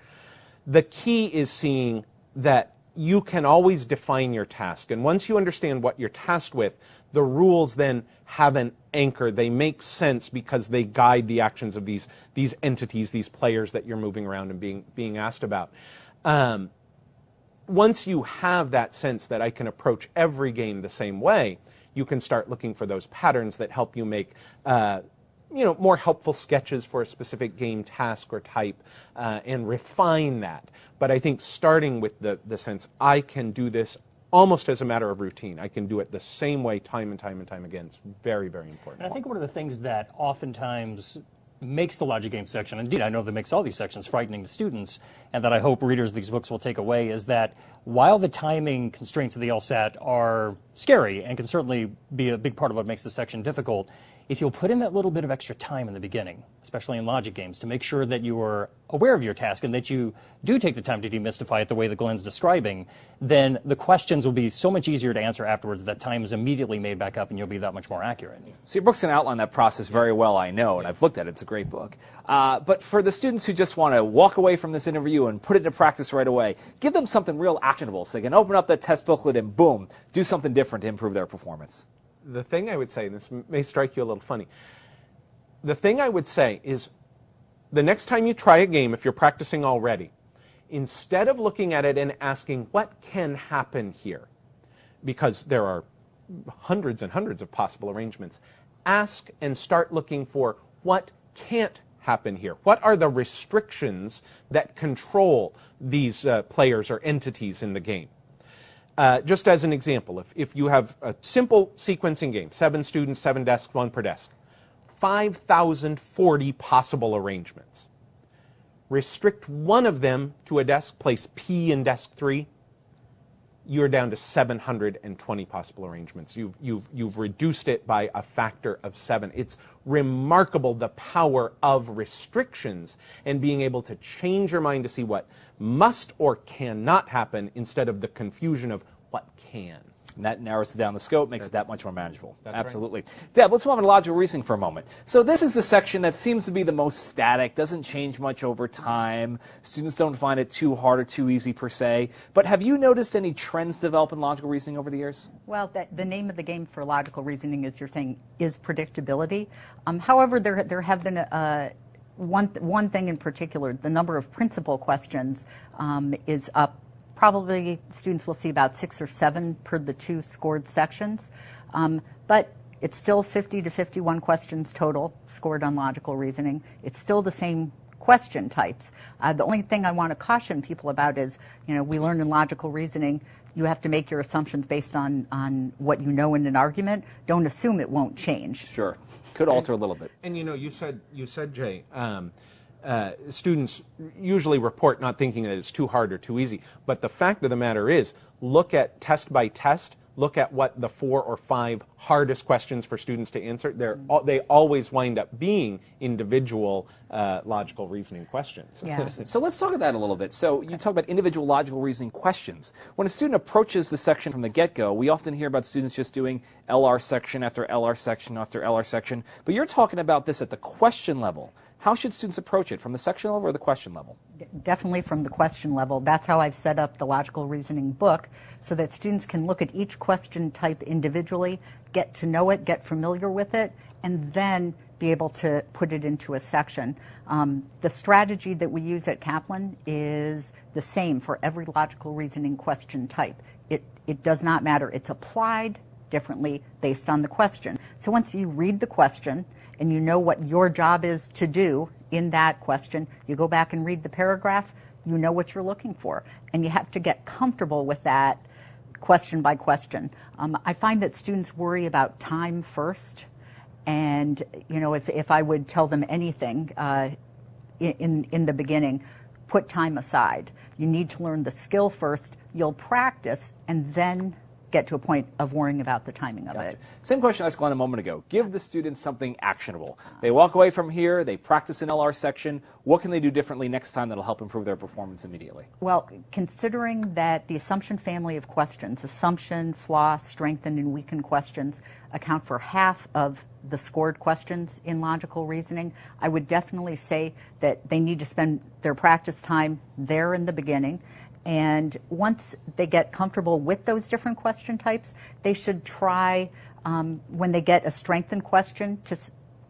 The key is seeing that you can always define your task. And once you understand what you're tasked with, the rules then have an anchor. They make sense because they guide the actions of these entities, these players that you're moving around and being asked about. Once you have that sense that I can approach every game the same way, you can start looking for those patterns that help you make more helpful sketches for a specific game task or type and refine that. But I think starting with the sense I can do this almost as a matter of routine. I can do it the same way time and time again. It's very, very important. And I think one of the things that oftentimes makes the logic game section, indeed I know that makes all these sections frightening to students, and that I hope readers of these books will take away, is that while the timing constraints of the LSAT are scary and can certainly be a big part of what makes the section difficult, if you'll put in that little bit of extra time in the beginning, especially in logic games, to make sure that you are aware of your task and that you do take the time to demystify it the way that Glenn's describing, then the questions will be so much easier to answer afterwards. That time is immediately made back up and you'll be that much more accurate. So your book's going to outline that process very well, I know, and I've looked at it. It's a great book. But for the students who just want to walk away from this interview and put it into practice right away, give them something real actionable so they can open up that test booklet and boom, do something different to improve their performance. The thing I would say, and this may strike you a little funny, the thing I would say is the next time you try a game, if you're practicing already, instead of looking at it and asking what can happen here, because there are hundreds and hundreds of possible arrangements, ask and start looking for what can't happen here. What are the restrictions that control these players or entities in the game? Just as an example, if you have a simple sequencing game, 7 students, 7 desks, 1 per desk, 5,040 possible arrangements. Restrict one of them to a desk, place P in desk 3, you're down to 720 possible arrangements. You've reduced it by a factor of 7. It's remarkable the power of restrictions and being able to change your mind to see what must or cannot happen instead of the confusion of what can. And that narrows it down the scope, makes it that much more manageable. That's absolutely. Right. Deb, let's move on to logical reasoning for a moment. So this is the section that seems to be the most static, doesn't change much over time. Students don't find it too hard or too easy per se. But have you noticed any trends develop in logical reasoning over the years? Well, the name of the game for logical reasoning, as you're saying, is predictability. However, there have been one thing in particular. The number of principal questions is up. Probably students will see about 6 or 7 per the 2 scored sections, but it's still 50 to 51 questions total scored on logical reasoning. It's still the same question types. The only thing I want to caution people about is, we learn in logical reasoning, you have to make your assumptions based on what you know in an argument. Don't assume it won't change. Sure. Could alter a little bit. And you said, Jay, students usually report not thinking that it's too hard or too easy. But the fact of the matter is, look at test by test. Look at what the 4 or 5 hardest questions for students to answer. They always wind up being individual logical reasoning questions. Yeah. So let's talk about that a little bit. So you talk about individual logical reasoning questions. When a student approaches the section from the get-go, we often hear about students just doing LR section after LR section after LR section. But you're talking about this at the question level. How should students approach it, from the section level or the question level? Definitely from the question level. That's how I've set up the logical reasoning book, so that students can look at each question type individually, get to know it, get familiar with it, and then be able to put it into a section. The strategy that we use at Kaplan is the same for every logical reasoning question type. It does not matter. It's applied differently based on the question. So once you read the question and you know what your job is to do in that question, you go back and read the paragraph, you know what you're looking for. And you have to get comfortable with that question by question. I find that students worry about time first. And, if I would tell them anything in the beginning, put time aside. You need to learn the skill first. You'll practice and then get to a point of worrying about the timing of it. Same question I asked Glenn a moment ago. Give the students something actionable. They walk away from here, they practice an LR section. What can they do differently next time that'll help improve their performance immediately? Well, considering that the assumption family of questions, assumption, flaw, strengthened, and weakened questions, account for half of the scored questions in logical reasoning, I would definitely say that they need to spend their practice time there in the beginning. And once they get comfortable with those different question types, they should try, when they get a strengthened question, to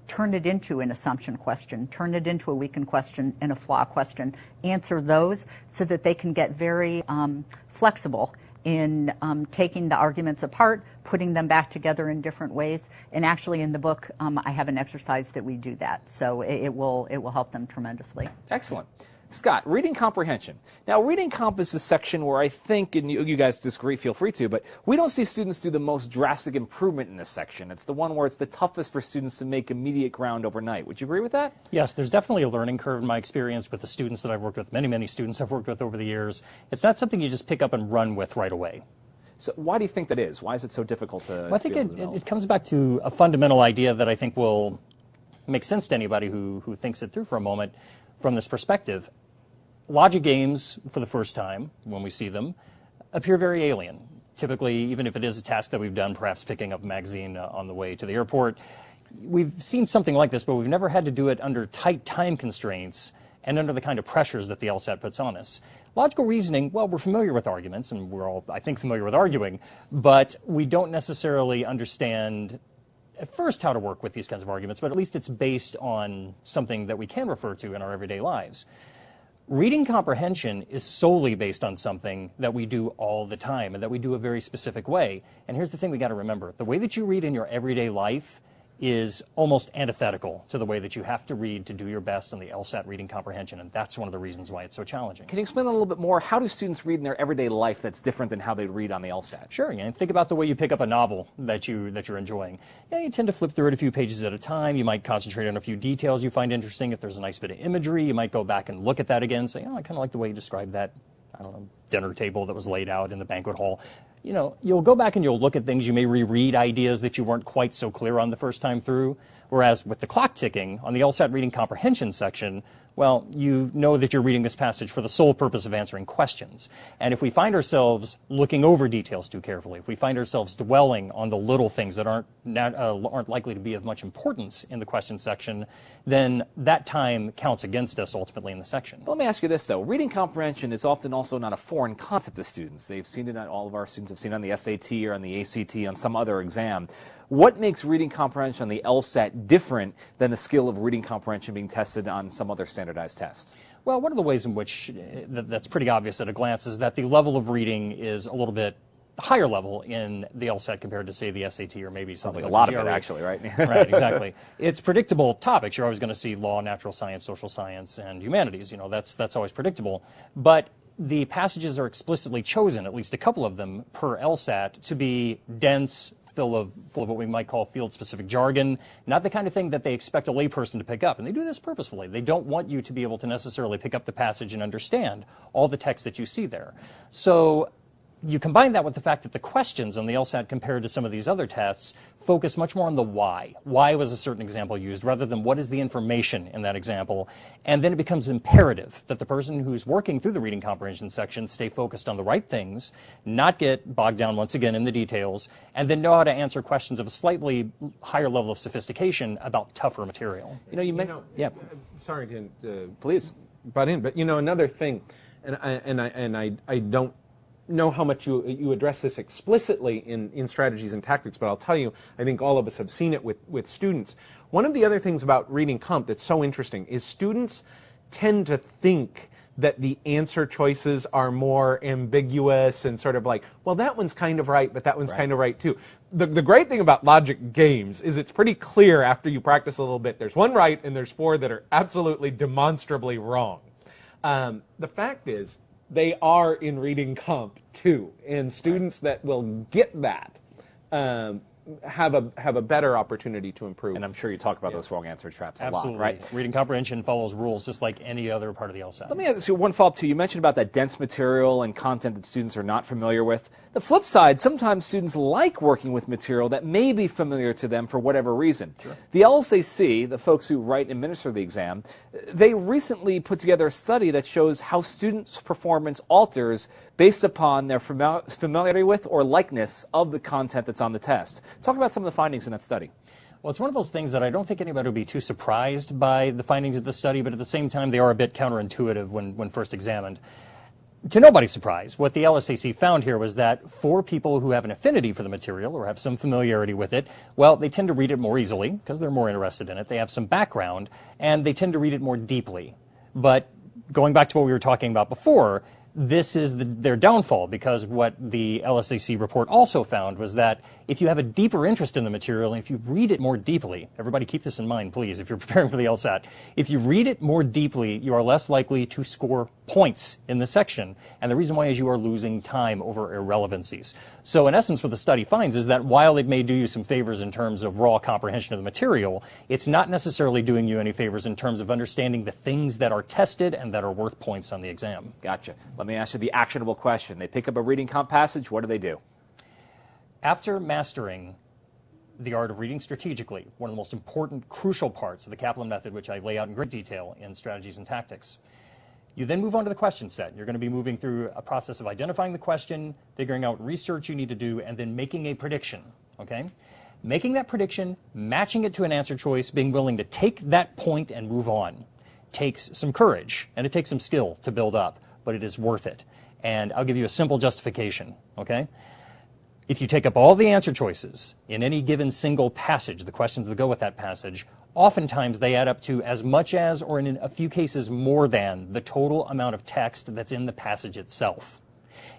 turn it into an assumption question, turn it into a weakened question and a flaw question. Answer those so that they can get very flexible in taking the arguments apart, putting them back together in different ways. And actually in the book, I have an exercise that we do that. So it will help them tremendously. Excellent. Scott, reading comprehension. Now, reading comp is the section where I think, and you guys disagree, feel free to, but we don't see students do the most drastic improvement in this section. It's the one where it's the toughest for students to make immediate ground overnight. Would you agree with that? Yes, there's definitely a learning curve in my experience with the students that I've worked with, many students I've worked with over the years. It's not something you just pick up and run with right away. So why do you think that is? Why is it so difficult to Well, I think it comes back to a fundamental idea that I think will make sense to anybody who thinks it through for a moment from this perspective. Logic games, for the first time, when we see them, appear very alien. Typically, even if it is a task that we've done, perhaps picking up a magazine on the way to the airport, we've seen something like this, but we've never had to do it under tight time constraints and under the kind of pressures that the LSAT puts on us. Logical reasoning, well, we're familiar with arguments, and we're all, I think, familiar with arguing, but we don't necessarily understand at first how to work with these kinds of arguments, but at least it's based on something that we can refer to in our everyday lives. Reading comprehension is solely based on something that we do all the time and that we do a very specific way. And here's the thing we got to remember. The way that you read in your everyday life is almost antithetical to the way that you have to read to do your best on the LSAT reading comprehension, and that's one of the reasons why it's so challenging. Can you explain a little bit more? How do students read in their everyday life that's different than how they read on the LSAT? Sure. Think about the way you pick up a novel that you're enjoying. You tend to flip through it a few pages at a time. You might concentrate on a few details you find interesting. If there's a nice bit of imagery, you might go back and look at that again and say, oh, I kind of like the way you described that, I don't know, dinner table that was laid out in the banquet hall. You'll go back and you'll look at things. You may reread ideas that you weren't quite so clear on the first time through. Whereas with the clock ticking on the LSAT reading comprehension section, well, you know that you're reading this passage for the sole purpose of answering questions. And if we find ourselves looking over details too carefully, if we find ourselves dwelling on the little things that aren't likely to be of much importance in the question section, then that time counts against us ultimately in the section. Let me ask you this, though. Reading comprehension is often also not a foreign concept to students. They've seen it, all of our students have seen it on the SAT or on the ACT, on some other exam. What makes reading comprehension on the LSAT different than the skill of reading comprehension being tested on some other standardized test? Well, one of the ways in which that's pretty obvious at a glance is that the level of reading is a little bit higher level in the LSAT compared to, say, the SAT or maybe something like like a lot the of it, GRE. actually, right? Right, exactly. It's predictable topics. You're always going to see law, natural science, social science, and humanities. You know, that's always predictable. But the passages are explicitly chosen, at least a couple of them per LSAT, to be dense, full of what we might call field-specific jargon, not the kind of thing that they expect a layperson to pick up. And they do this purposefully. They don't want you to be able to necessarily pick up the passage and understand all the text that you see there. So you combine that with the fact that the questions on the LSAT compared to some of these other tests focus much more on the why. Why was a certain example used rather than what is the information in that example. And then it becomes imperative that the person who's working through the reading comprehension section stay focused on the right things, not get bogged down once again in the details, and then know how to answer questions of a slightly higher level of sophistication about tougher material. You know, yeah. Sorry to Please. butt in, but you know, another thing, and I don't know how much you address this explicitly in strategies and tactics, but I'll tell you, I think all of us have seen it with students. One of the other things about reading comp that's so interesting is students tend to think that the answer choices are more ambiguous and sort of like, well, that one's kind of right, but that one's kind of right too. The great thing about logic games is it's pretty clear after you practice a little bit. There's one right and there's four that are absolutely demonstrably wrong. The fact is, they are in reading comp too, and students that will get that have a better opportunity to improve. And I'm sure you talk about those wrong answer traps a Absolutely. lot, right? Reading comprehension follows rules just like any other part of the LSAT. Let me ask you one follow-up too. You mentioned about that dense material and content that students are not familiar with. The flip side, sometimes students like working with material that may be familiar to them for whatever reason. Sure. The LSAC, the folks who write and administer the exam, they recently put together a study that shows how students' performance alters based upon their familiarity with or likeness of the content that's on the test. Talk about some of the findings in that study. Well, it's one of those things that I don't think anybody would be too surprised by the findings of the study, but at the same time, they are a bit counterintuitive when first examined. To nobody's surprise, what the LSAC found here was that for people who have an affinity for the material or have some familiarity with it, well, they tend to read it more easily because they're more interested in it. They have some background, and they tend to read it more deeply. But going back to what we were talking about before, this is their downfall, because what the LSAC report also found was that if you have a deeper interest in the material and if you read it more deeply, everybody keep this in mind, please, if you're preparing for the LSAT, if you read it more deeply, you are less likely to score points in the section. And the reason why is you are losing time over irrelevancies. So in essence, what the study finds is that while it may do you some favors in terms of raw comprehension of the material, it's not necessarily doing you any favors in terms of understanding the things that are tested and that are worth points on the exam. Gotcha. Let me ask you the actionable question. They pick up a reading comp passage, what do? After mastering the art of reading strategically, one of the most important, crucial parts of the Kaplan method, which I lay out in great detail in Strategies and Tactics, you then move on to the question set. You're going to be moving through a process of identifying the question, figuring out research you need to do, and then making a prediction, okay? Making that prediction, matching it to an answer choice, being willing to take that point and move on takes some courage, and it takes some skill to build up, but it is worth it. And I'll give you a simple justification, okay? If you take up all the answer choices in any given single passage, the questions that go with that passage, oftentimes they add up to as much as, or in a few cases more than, the total amount of text that's in the passage itself.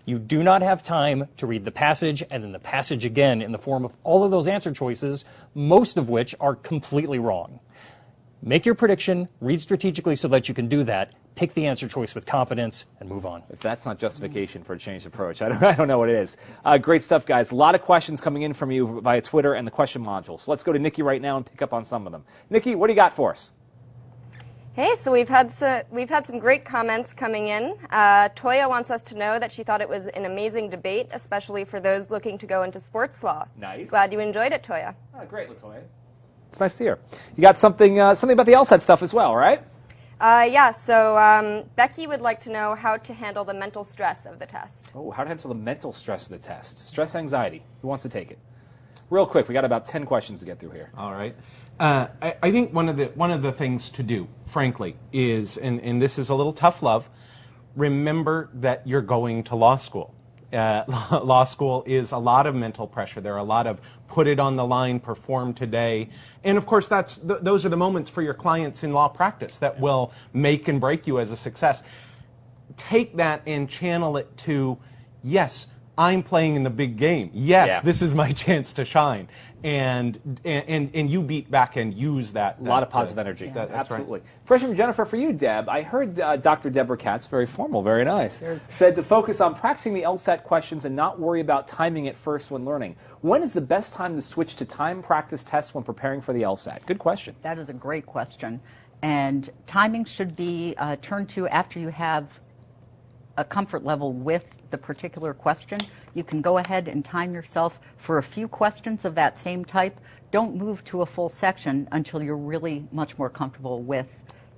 You do not have time to read the passage and then the passage again in the form of all of those answer choices, most of which are completely wrong. Make your prediction, read strategically so that you can do that, pick the answer choice with confidence, and move on. If that's not justification for a changed approach, I don't know what it is. Great stuff, guys. A lot of questions coming in from you via Twitter and the question module. So let's go to Nikki right now and pick up on some of them. Nikki, what do you got for us? Hey, so we've had some great comments coming in. Toya wants us to know that she thought it was an amazing debate, especially for those looking to go into sports law. Nice. Glad you enjoyed it, Toya. Oh, great, Latoya. It's nice to hear. You got something about the LSAT stuff as well, right? Yeah, so Becky would like to know how to handle the mental stress of the test. Oh, how to handle the mental stress of the test. Stress, anxiety. Who wants to take it? Real quick, we got about 10 questions to get through here. All right. I think one of the things to do, frankly, is, and this is a little tough love, remember that you're going to law school. Law school is a lot of mental pressure. There are a lot of put it on the line, perform today. And of course, those are the moments for your clients in law practice that will make and break you as a success. Take that and channel it to, yes, I'm playing in the big game. Yes, Yeah. this is my chance to shine. And you beat back and use that. A lot of positive energy. That's Absolutely. right. Question from Jennifer for you, Deb. I heard Dr. Deborah Katz, very formal, very nice, said to focus on practicing the LSAT questions and not worry about timing it first when learning. When is the best time to switch to time practice tests when preparing for the LSAT? Good question. That is a great question. And timing should be turned to after you have a comfort level with the particular question. You can go ahead and time yourself for a few questions of that same type. Don't move to a full section until you're really much more comfortable with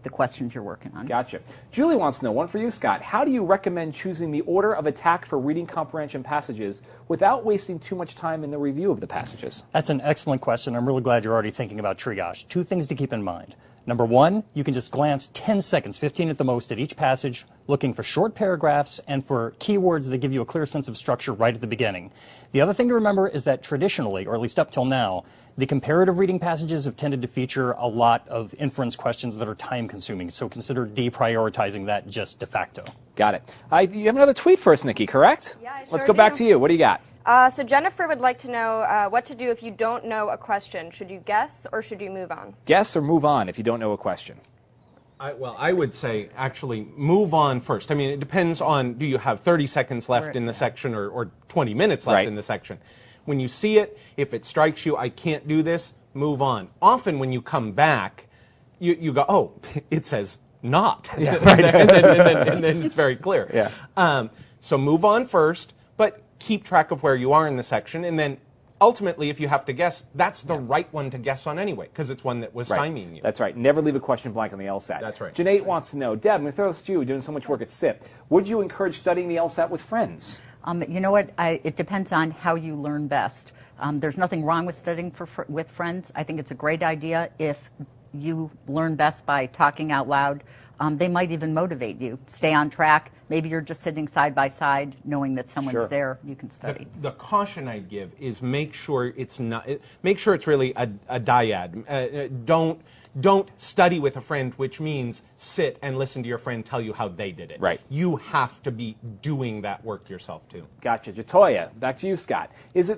the questions you're working on. Gotcha. Julie wants to know, one for you, Scott. How do you recommend choosing the order of attack for reading comprehension passages without wasting too much time in the review of the passages? That's an excellent question. I'm really glad you're already thinking about triage. Two things to keep in mind. Number one, you can just glance 10 seconds, 15 at the most, at each passage, looking for short paragraphs and for keywords that give you a clear sense of structure right at the beginning. The other thing to remember is that traditionally, or at least up till now, the comparative reading passages have tended to feature a lot of inference questions that are time-consuming, so consider deprioritizing that just de facto. Got it. You have another tweet for us, Nikki, correct? Yeah, I Let's sure go back do. to you. What do you got? So Jennifer would like to know what to do if you don't know a question. Should you guess or should you move on? Guess or move on if you don't know a question. I would say actually move on first. I mean, it depends on, do you have 30 seconds left in the section or 20 minutes left in the section? When you see it, if it strikes you, I can't do this, move on. Often when you come back, you go, oh, it says not. Yeah, right. and then it's very clear. Yeah. So move on first, but keep track of where you are in the section, and then ultimately, if you have to guess, that's the right one to guess on anyway, because it's one that was timing you. That's right. Never leave a question blank on the LSAT. That's right. Janae wants to know, Deb, I'm going to throw this to you, doing so much work at SIP. Would you encourage studying the LSAT with friends? You know what? It depends on how you learn best. There's nothing wrong with studying with friends. I think it's a great idea if you learn best by talking out loud. They might even motivate you. Stay on track. Maybe you're just sitting side by side, knowing that someone's there. You can study. The caution I'd give is make sure it's not. Make sure it's really a dyad. Don't study with a friend, which means sit and listen to your friend tell you how they did it. Right. You have to be doing that work yourself too. Gotcha. Jatoya, back to you, Scott. Is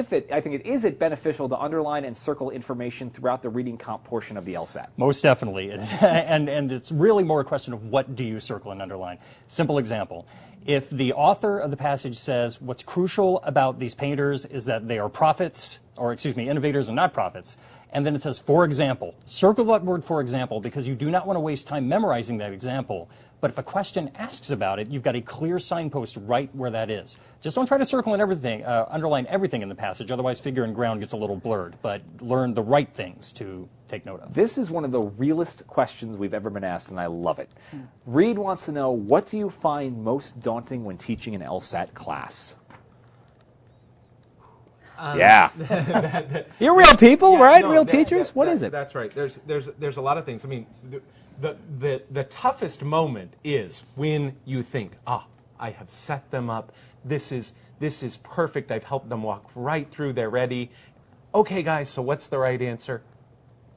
it beneficial to underline and circle information throughout the reading comp portion of the LSAT? Most definitely. and it's really more a question of what do you circle and underline. Simple example. If the author of the passage says what's crucial about these painters is that they are innovators and not prophets, and then it says, for example, circle that word for example because you do not want to waste time memorizing that example. But if a question asks about it, you've got a clear signpost right where that is. Just don't try to circle and underline everything in the passage, otherwise figure and ground gets a little blurred. But learn the right things to take note of. This is one of the realest questions we've ever been asked, and I love it. Reed wants to know, what do you find most daunting when teaching an LSAT class? You're real people, right? Real teachers? What is it? That's right. There's a lot of things. I mean, the toughest moment is when you think, I have set them up. This is perfect. I've helped them walk right through. They're ready. Okay, guys. So what's the right answer?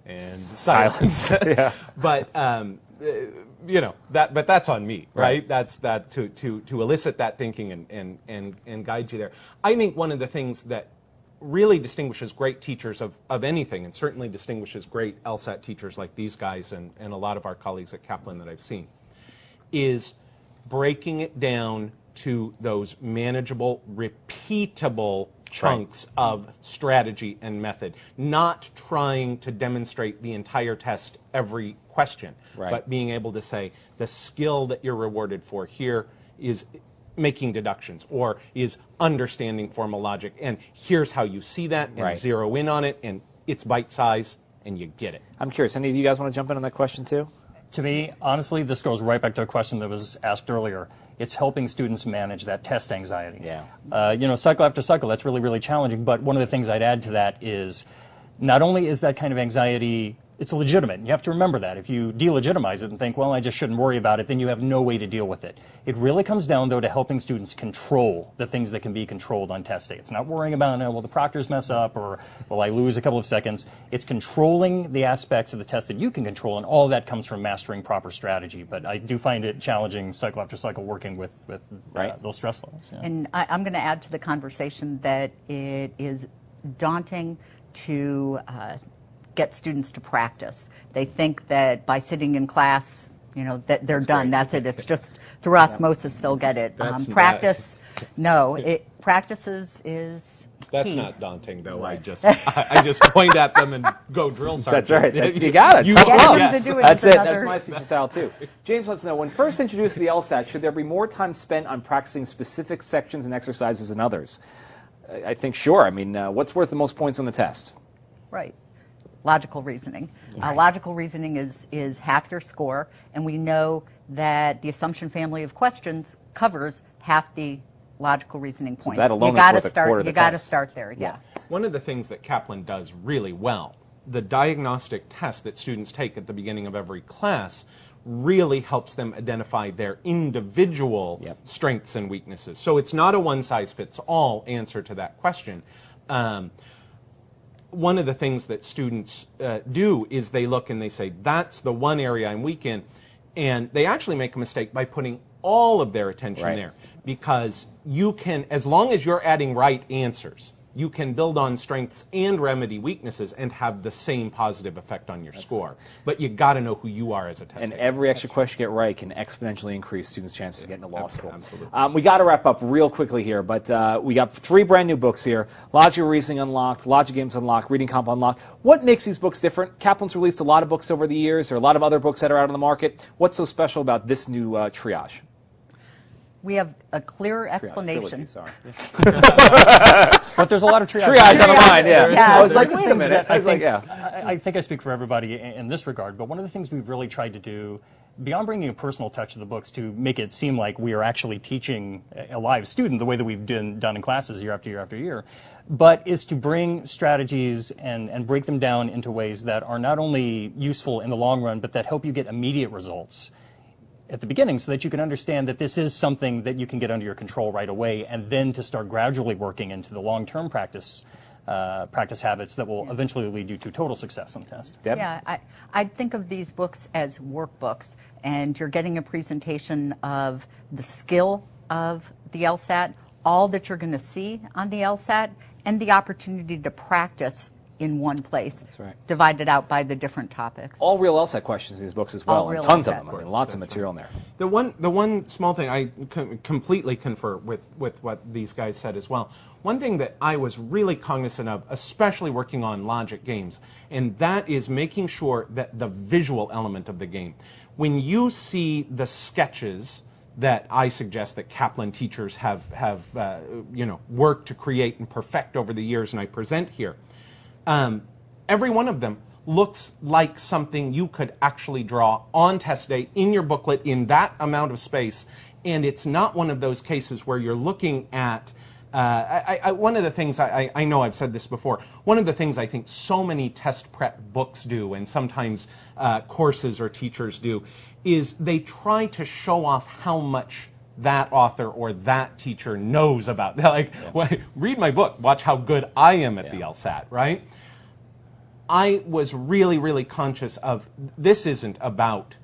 And silence. But but that's on me, right? That's to elicit that thinking and guide you there. I think one of the things that really distinguishes great teachers of anything, and certainly distinguishes great LSAT teachers like these guys and a lot of our colleagues at Kaplan that I've seen, is breaking it down to those manageable, repeatable chunks of strategy and method, not trying to demonstrate the entire test every question, but being able to say the skill that you're rewarded for here is making deductions or is understanding formal logic, and here's how you see that and zero in on it, and it's bite size and you get it. I'm curious, any of you guys want to jump in on that question too? To me, honestly, this goes right back to a question that was asked earlier. It's helping students manage that test anxiety. Cycle after cycle, that's really, really challenging, but one of the things I'd add to that is not only is that kind of anxiety it's legitimate. You have to remember that. If you delegitimize it and think, well, I just shouldn't worry about it, then you have no way to deal with it. It really comes down, though, to helping students control the things that can be controlled on test day. It's not worrying about, will the proctors mess up, or will I lose a couple of seconds? It's controlling the aspects of the test that you can control, and all of that comes from mastering proper strategy. But I do find it challenging cycle after cycle working with those stress levels. Yeah. And I'm going to add to the conversation that it is daunting to get students to practice. They think that by sitting in class, that they're done. That's it. It's just through osmosis they'll get it. Practice, no. Practice is That's key. not daunting, though. I just point at them and go drill sergeant. That's right. You got it. That's it. That's my teaching style, too. James wants to know, when first introduced to the LSAT, should there be more time spent on practicing specific sections and exercises than others? I think sure. I mean, what's worth the most points on the test? Right. Logical reasoning. Logical reasoning is half your score, and we know that the assumption family of questions covers half the logical reasoning points. So that alone you got is worth a quarter of the test. to start there. Yeah. One of the things that Kaplan does really well, the diagnostic test that students take at the beginning of every class, really helps them identify their individual strengths and weaknesses. So it's not a one-size-fits-all answer to that question. One of the things that students do is they look and they say, that's the one area I'm weak in, and they actually make a mistake by putting all of their attention there, because you can, as long as you're adding right answers, you can build on strengths and remedy weaknesses and have the same positive effect on your score. But you got to know who you are as a test taker. And every extra question you get right can exponentially increase students' chances of getting to law school. Absolutely. We got to wrap up real quickly here, but we got 3 brand new books here: Logic Reasoning Unlocked, Logic Games Unlocked, Reading Comp Unlocked. What makes these books different? Kaplan's released a lot of books over the years. There are a lot of other books that are out on the market. What's so special about this new triage? We have a clear explanation. But there's a lot of triage on the mind, I was like, wait a minute. I think I speak for everybody in this regard, but one of the things we've really tried to do, beyond bringing a personal touch to the books, to make it seem like we are actually teaching a live student the way that we've done in classes year after year after year, but is to bring strategies and break them down into ways that are not only useful in the long run, but that help you get immediate results at the beginning, so that you can understand that this is something that you can get under your control right away, and then to start gradually working into the long-term practice habits that will eventually lead you to total success on the test. Deb? Yeah, I'd think of these books as workbooks, and you're getting a presentation of the skill of the LSAT, all that you're going to see on the LSAT, and the opportunity to practice in one place. That's right. Divided out by the different topics. All real LSAT questions in these books as well, and tons of them. I mean, lots of material in there. The one small thing, I completely confer with what these guys said as well. One thing that I was really cognizant of, especially working on logic games, and that is making sure that the visual element of the game, when you see the sketches that I suggest that Kaplan teachers have worked to create and perfect over the years, and I present here, every one of them looks like something you could actually draw on test day in your booklet in that amount of space, and it's not one of those cases where you're looking at one of the things, I know I've said this before, one of the things I think so many test prep books do, and sometimes courses or teachers do, is they try to show off how much that author or that teacher knows about. They're like, well, read my book, watch how good I am at the LSAT, right? I was really, really conscious of, this isn't about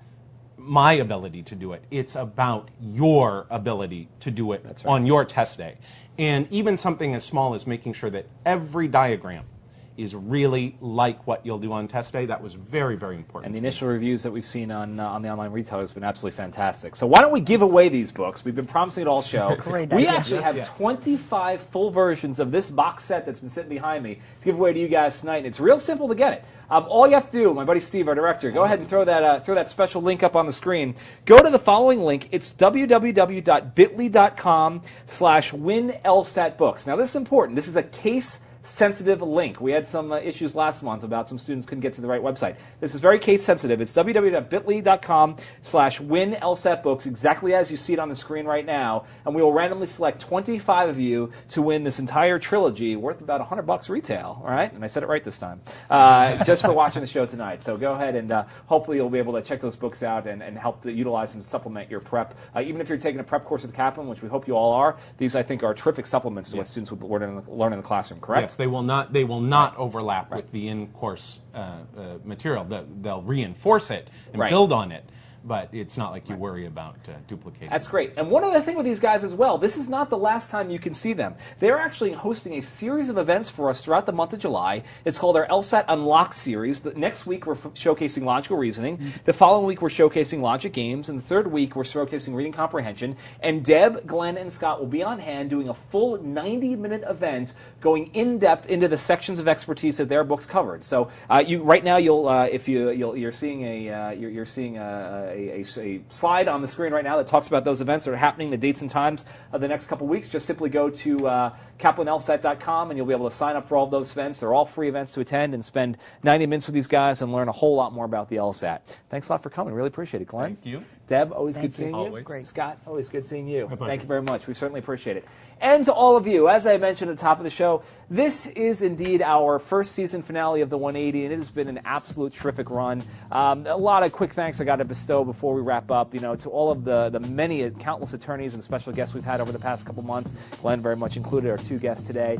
my ability to do it, it's about your ability to do it on your test day. And even something as small as making sure that every diagram is really like what you'll do on test day, that was very, very important. And the initial reviews that we've seen on the online retailer has been absolutely fantastic. So why don't we give away these books? We've been promising it all show. We actually have 25 full versions of this box set that's been sitting behind me to give away to you guys tonight. And it's real simple to get it. All you have to do, my buddy Steve, our director, go ahead and throw that special link up on the screen. Go to the following link. It's www.bit.ly.com/winlsatbooks. Now this is important. This is a case sensitive link. We had some issues last month about some students couldn't get to the right website. This is very case sensitive. It's www.bit.ly.com/win-LSAT books, exactly as you see it on the screen right now, and we will randomly select 25 of you to win this entire trilogy worth about $100 retail, all right? And I said it right this time, just for watching the show tonight. So go ahead and hopefully you'll be able to check those books out and help to utilize them to supplement your prep. Even if you're taking a prep course with Kaplan, which we hope you all are, these I think are terrific supplements to what students would learn in the classroom, correct? Yes, they will not overlap with the in-course material. They'll reinforce it and build on it. But it's not like you worry about duplicating. That's great. And one other thing with these guys as well, this is not the last time you can see them. They're actually hosting a series of events for us throughout the month of July. It's called our LSAT Unlock series. The next week we're showcasing logical reasoning. The following week we're showcasing logic games. And the third week we're showcasing reading comprehension. And Deb, Glenn, and Scott will be on hand doing a full 90-minute event going in-depth into the sections of expertise that their books covered. So right now you're seeing a slide on the screen right now that talks about those events that are happening, the dates and times of the next couple weeks. Just simply go to kaplanlsat.com and you'll be able to sign up for all of those events. They're all free events to attend and spend 90 minutes with these guys and learn a whole lot more about the LSAT. Thanks a lot for coming. Really appreciate it, Glenn. Thank you. Deb, always good seeing you. Always. Great. Scott, always good seeing you. Thank you very much. We certainly appreciate it. And to all of you, as I mentioned at the top of the show, this is indeed our first season finale of the 180, and it has been an absolute terrific run. A lot of quick thanks I got to bestow before we wrap up, to all of the many countless attorneys and special guests we've had over the past couple months. Glenn very much included, our two guests today.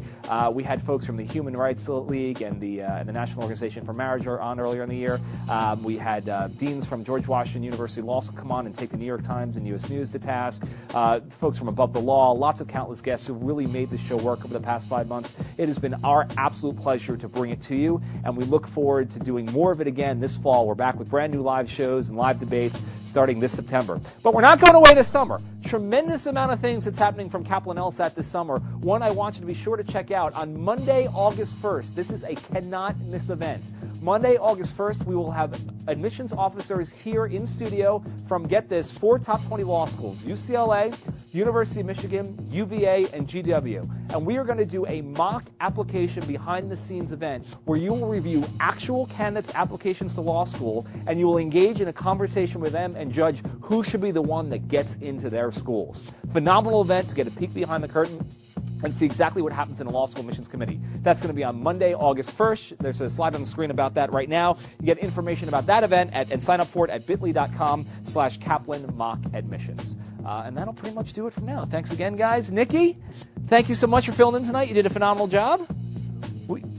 We had folks from the Human Rights League and the National Organization for Marriage on earlier in the year. We had deans from George Washington University Law School come on and take the New York Times and U.S. News to task. Folks from Above the Law, lots of countless guests who really made this show work over the past 5 months. It has been our absolute pleasure to bring it to you, and we look forward to doing more of it again this fall. We're back with brand new live shows and live debates starting this September. But we're not going away this summer. Tremendous amount of things that's happening from Kaplan LSAT this summer. One I want you to be sure to check out on Monday, August 1st. This is a cannot-miss event. Monday, August 1st, we will have admissions officers here in studio from, get this, 4 top 20 law schools: UCLA, University of Michigan, UVA, and GW. And we are going to do a mock application behind-the-scenes event where you will review actual candidates' applications to law school, and you will engage in a conversation with them and judge who should be the one that gets into their schools. Phenomenal event to get a peek behind the curtain and see exactly what happens in a law school admissions committee. That's going to be on Monday, August 1st. There's a slide on the screen about that right now. You get information about that event and sign up for it at bit.ly.com/Kaplan mock admissions. And that'll pretty much do it from now. Thanks again, guys. Nikki, thank you so much for filling in tonight. You did a phenomenal job.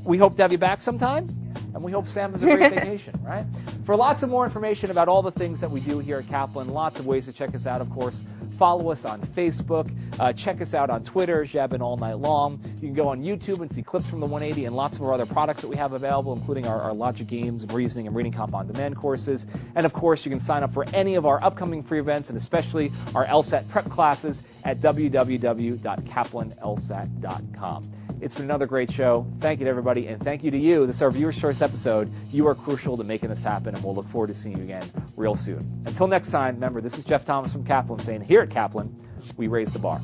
We hope to have you back sometime. And we hope Sam has a great vacation, right? For lots of more information about all the things that we do here at Kaplan, lots of ways to check us out, of course. Follow us on Facebook. Check us out on Twitter, Jabin All Night Long. You can go on YouTube and see clips from the 180 and lots of our other products that we have available, including our logic games, reasoning, and reading comp on-demand courses. And, of course, you can sign up for any of our upcoming free events, and especially our LSAT prep classes at www.kaplanlsat.com. It's been another great show. Thank you to everybody, and thank you to you. This is our Viewer's Choice episode. You are crucial to making this happen, and we'll look forward to seeing you again real soon. Until next time, remember, this is Jeff Thomas from Kaplan saying, here at Kaplan, we raise the bar.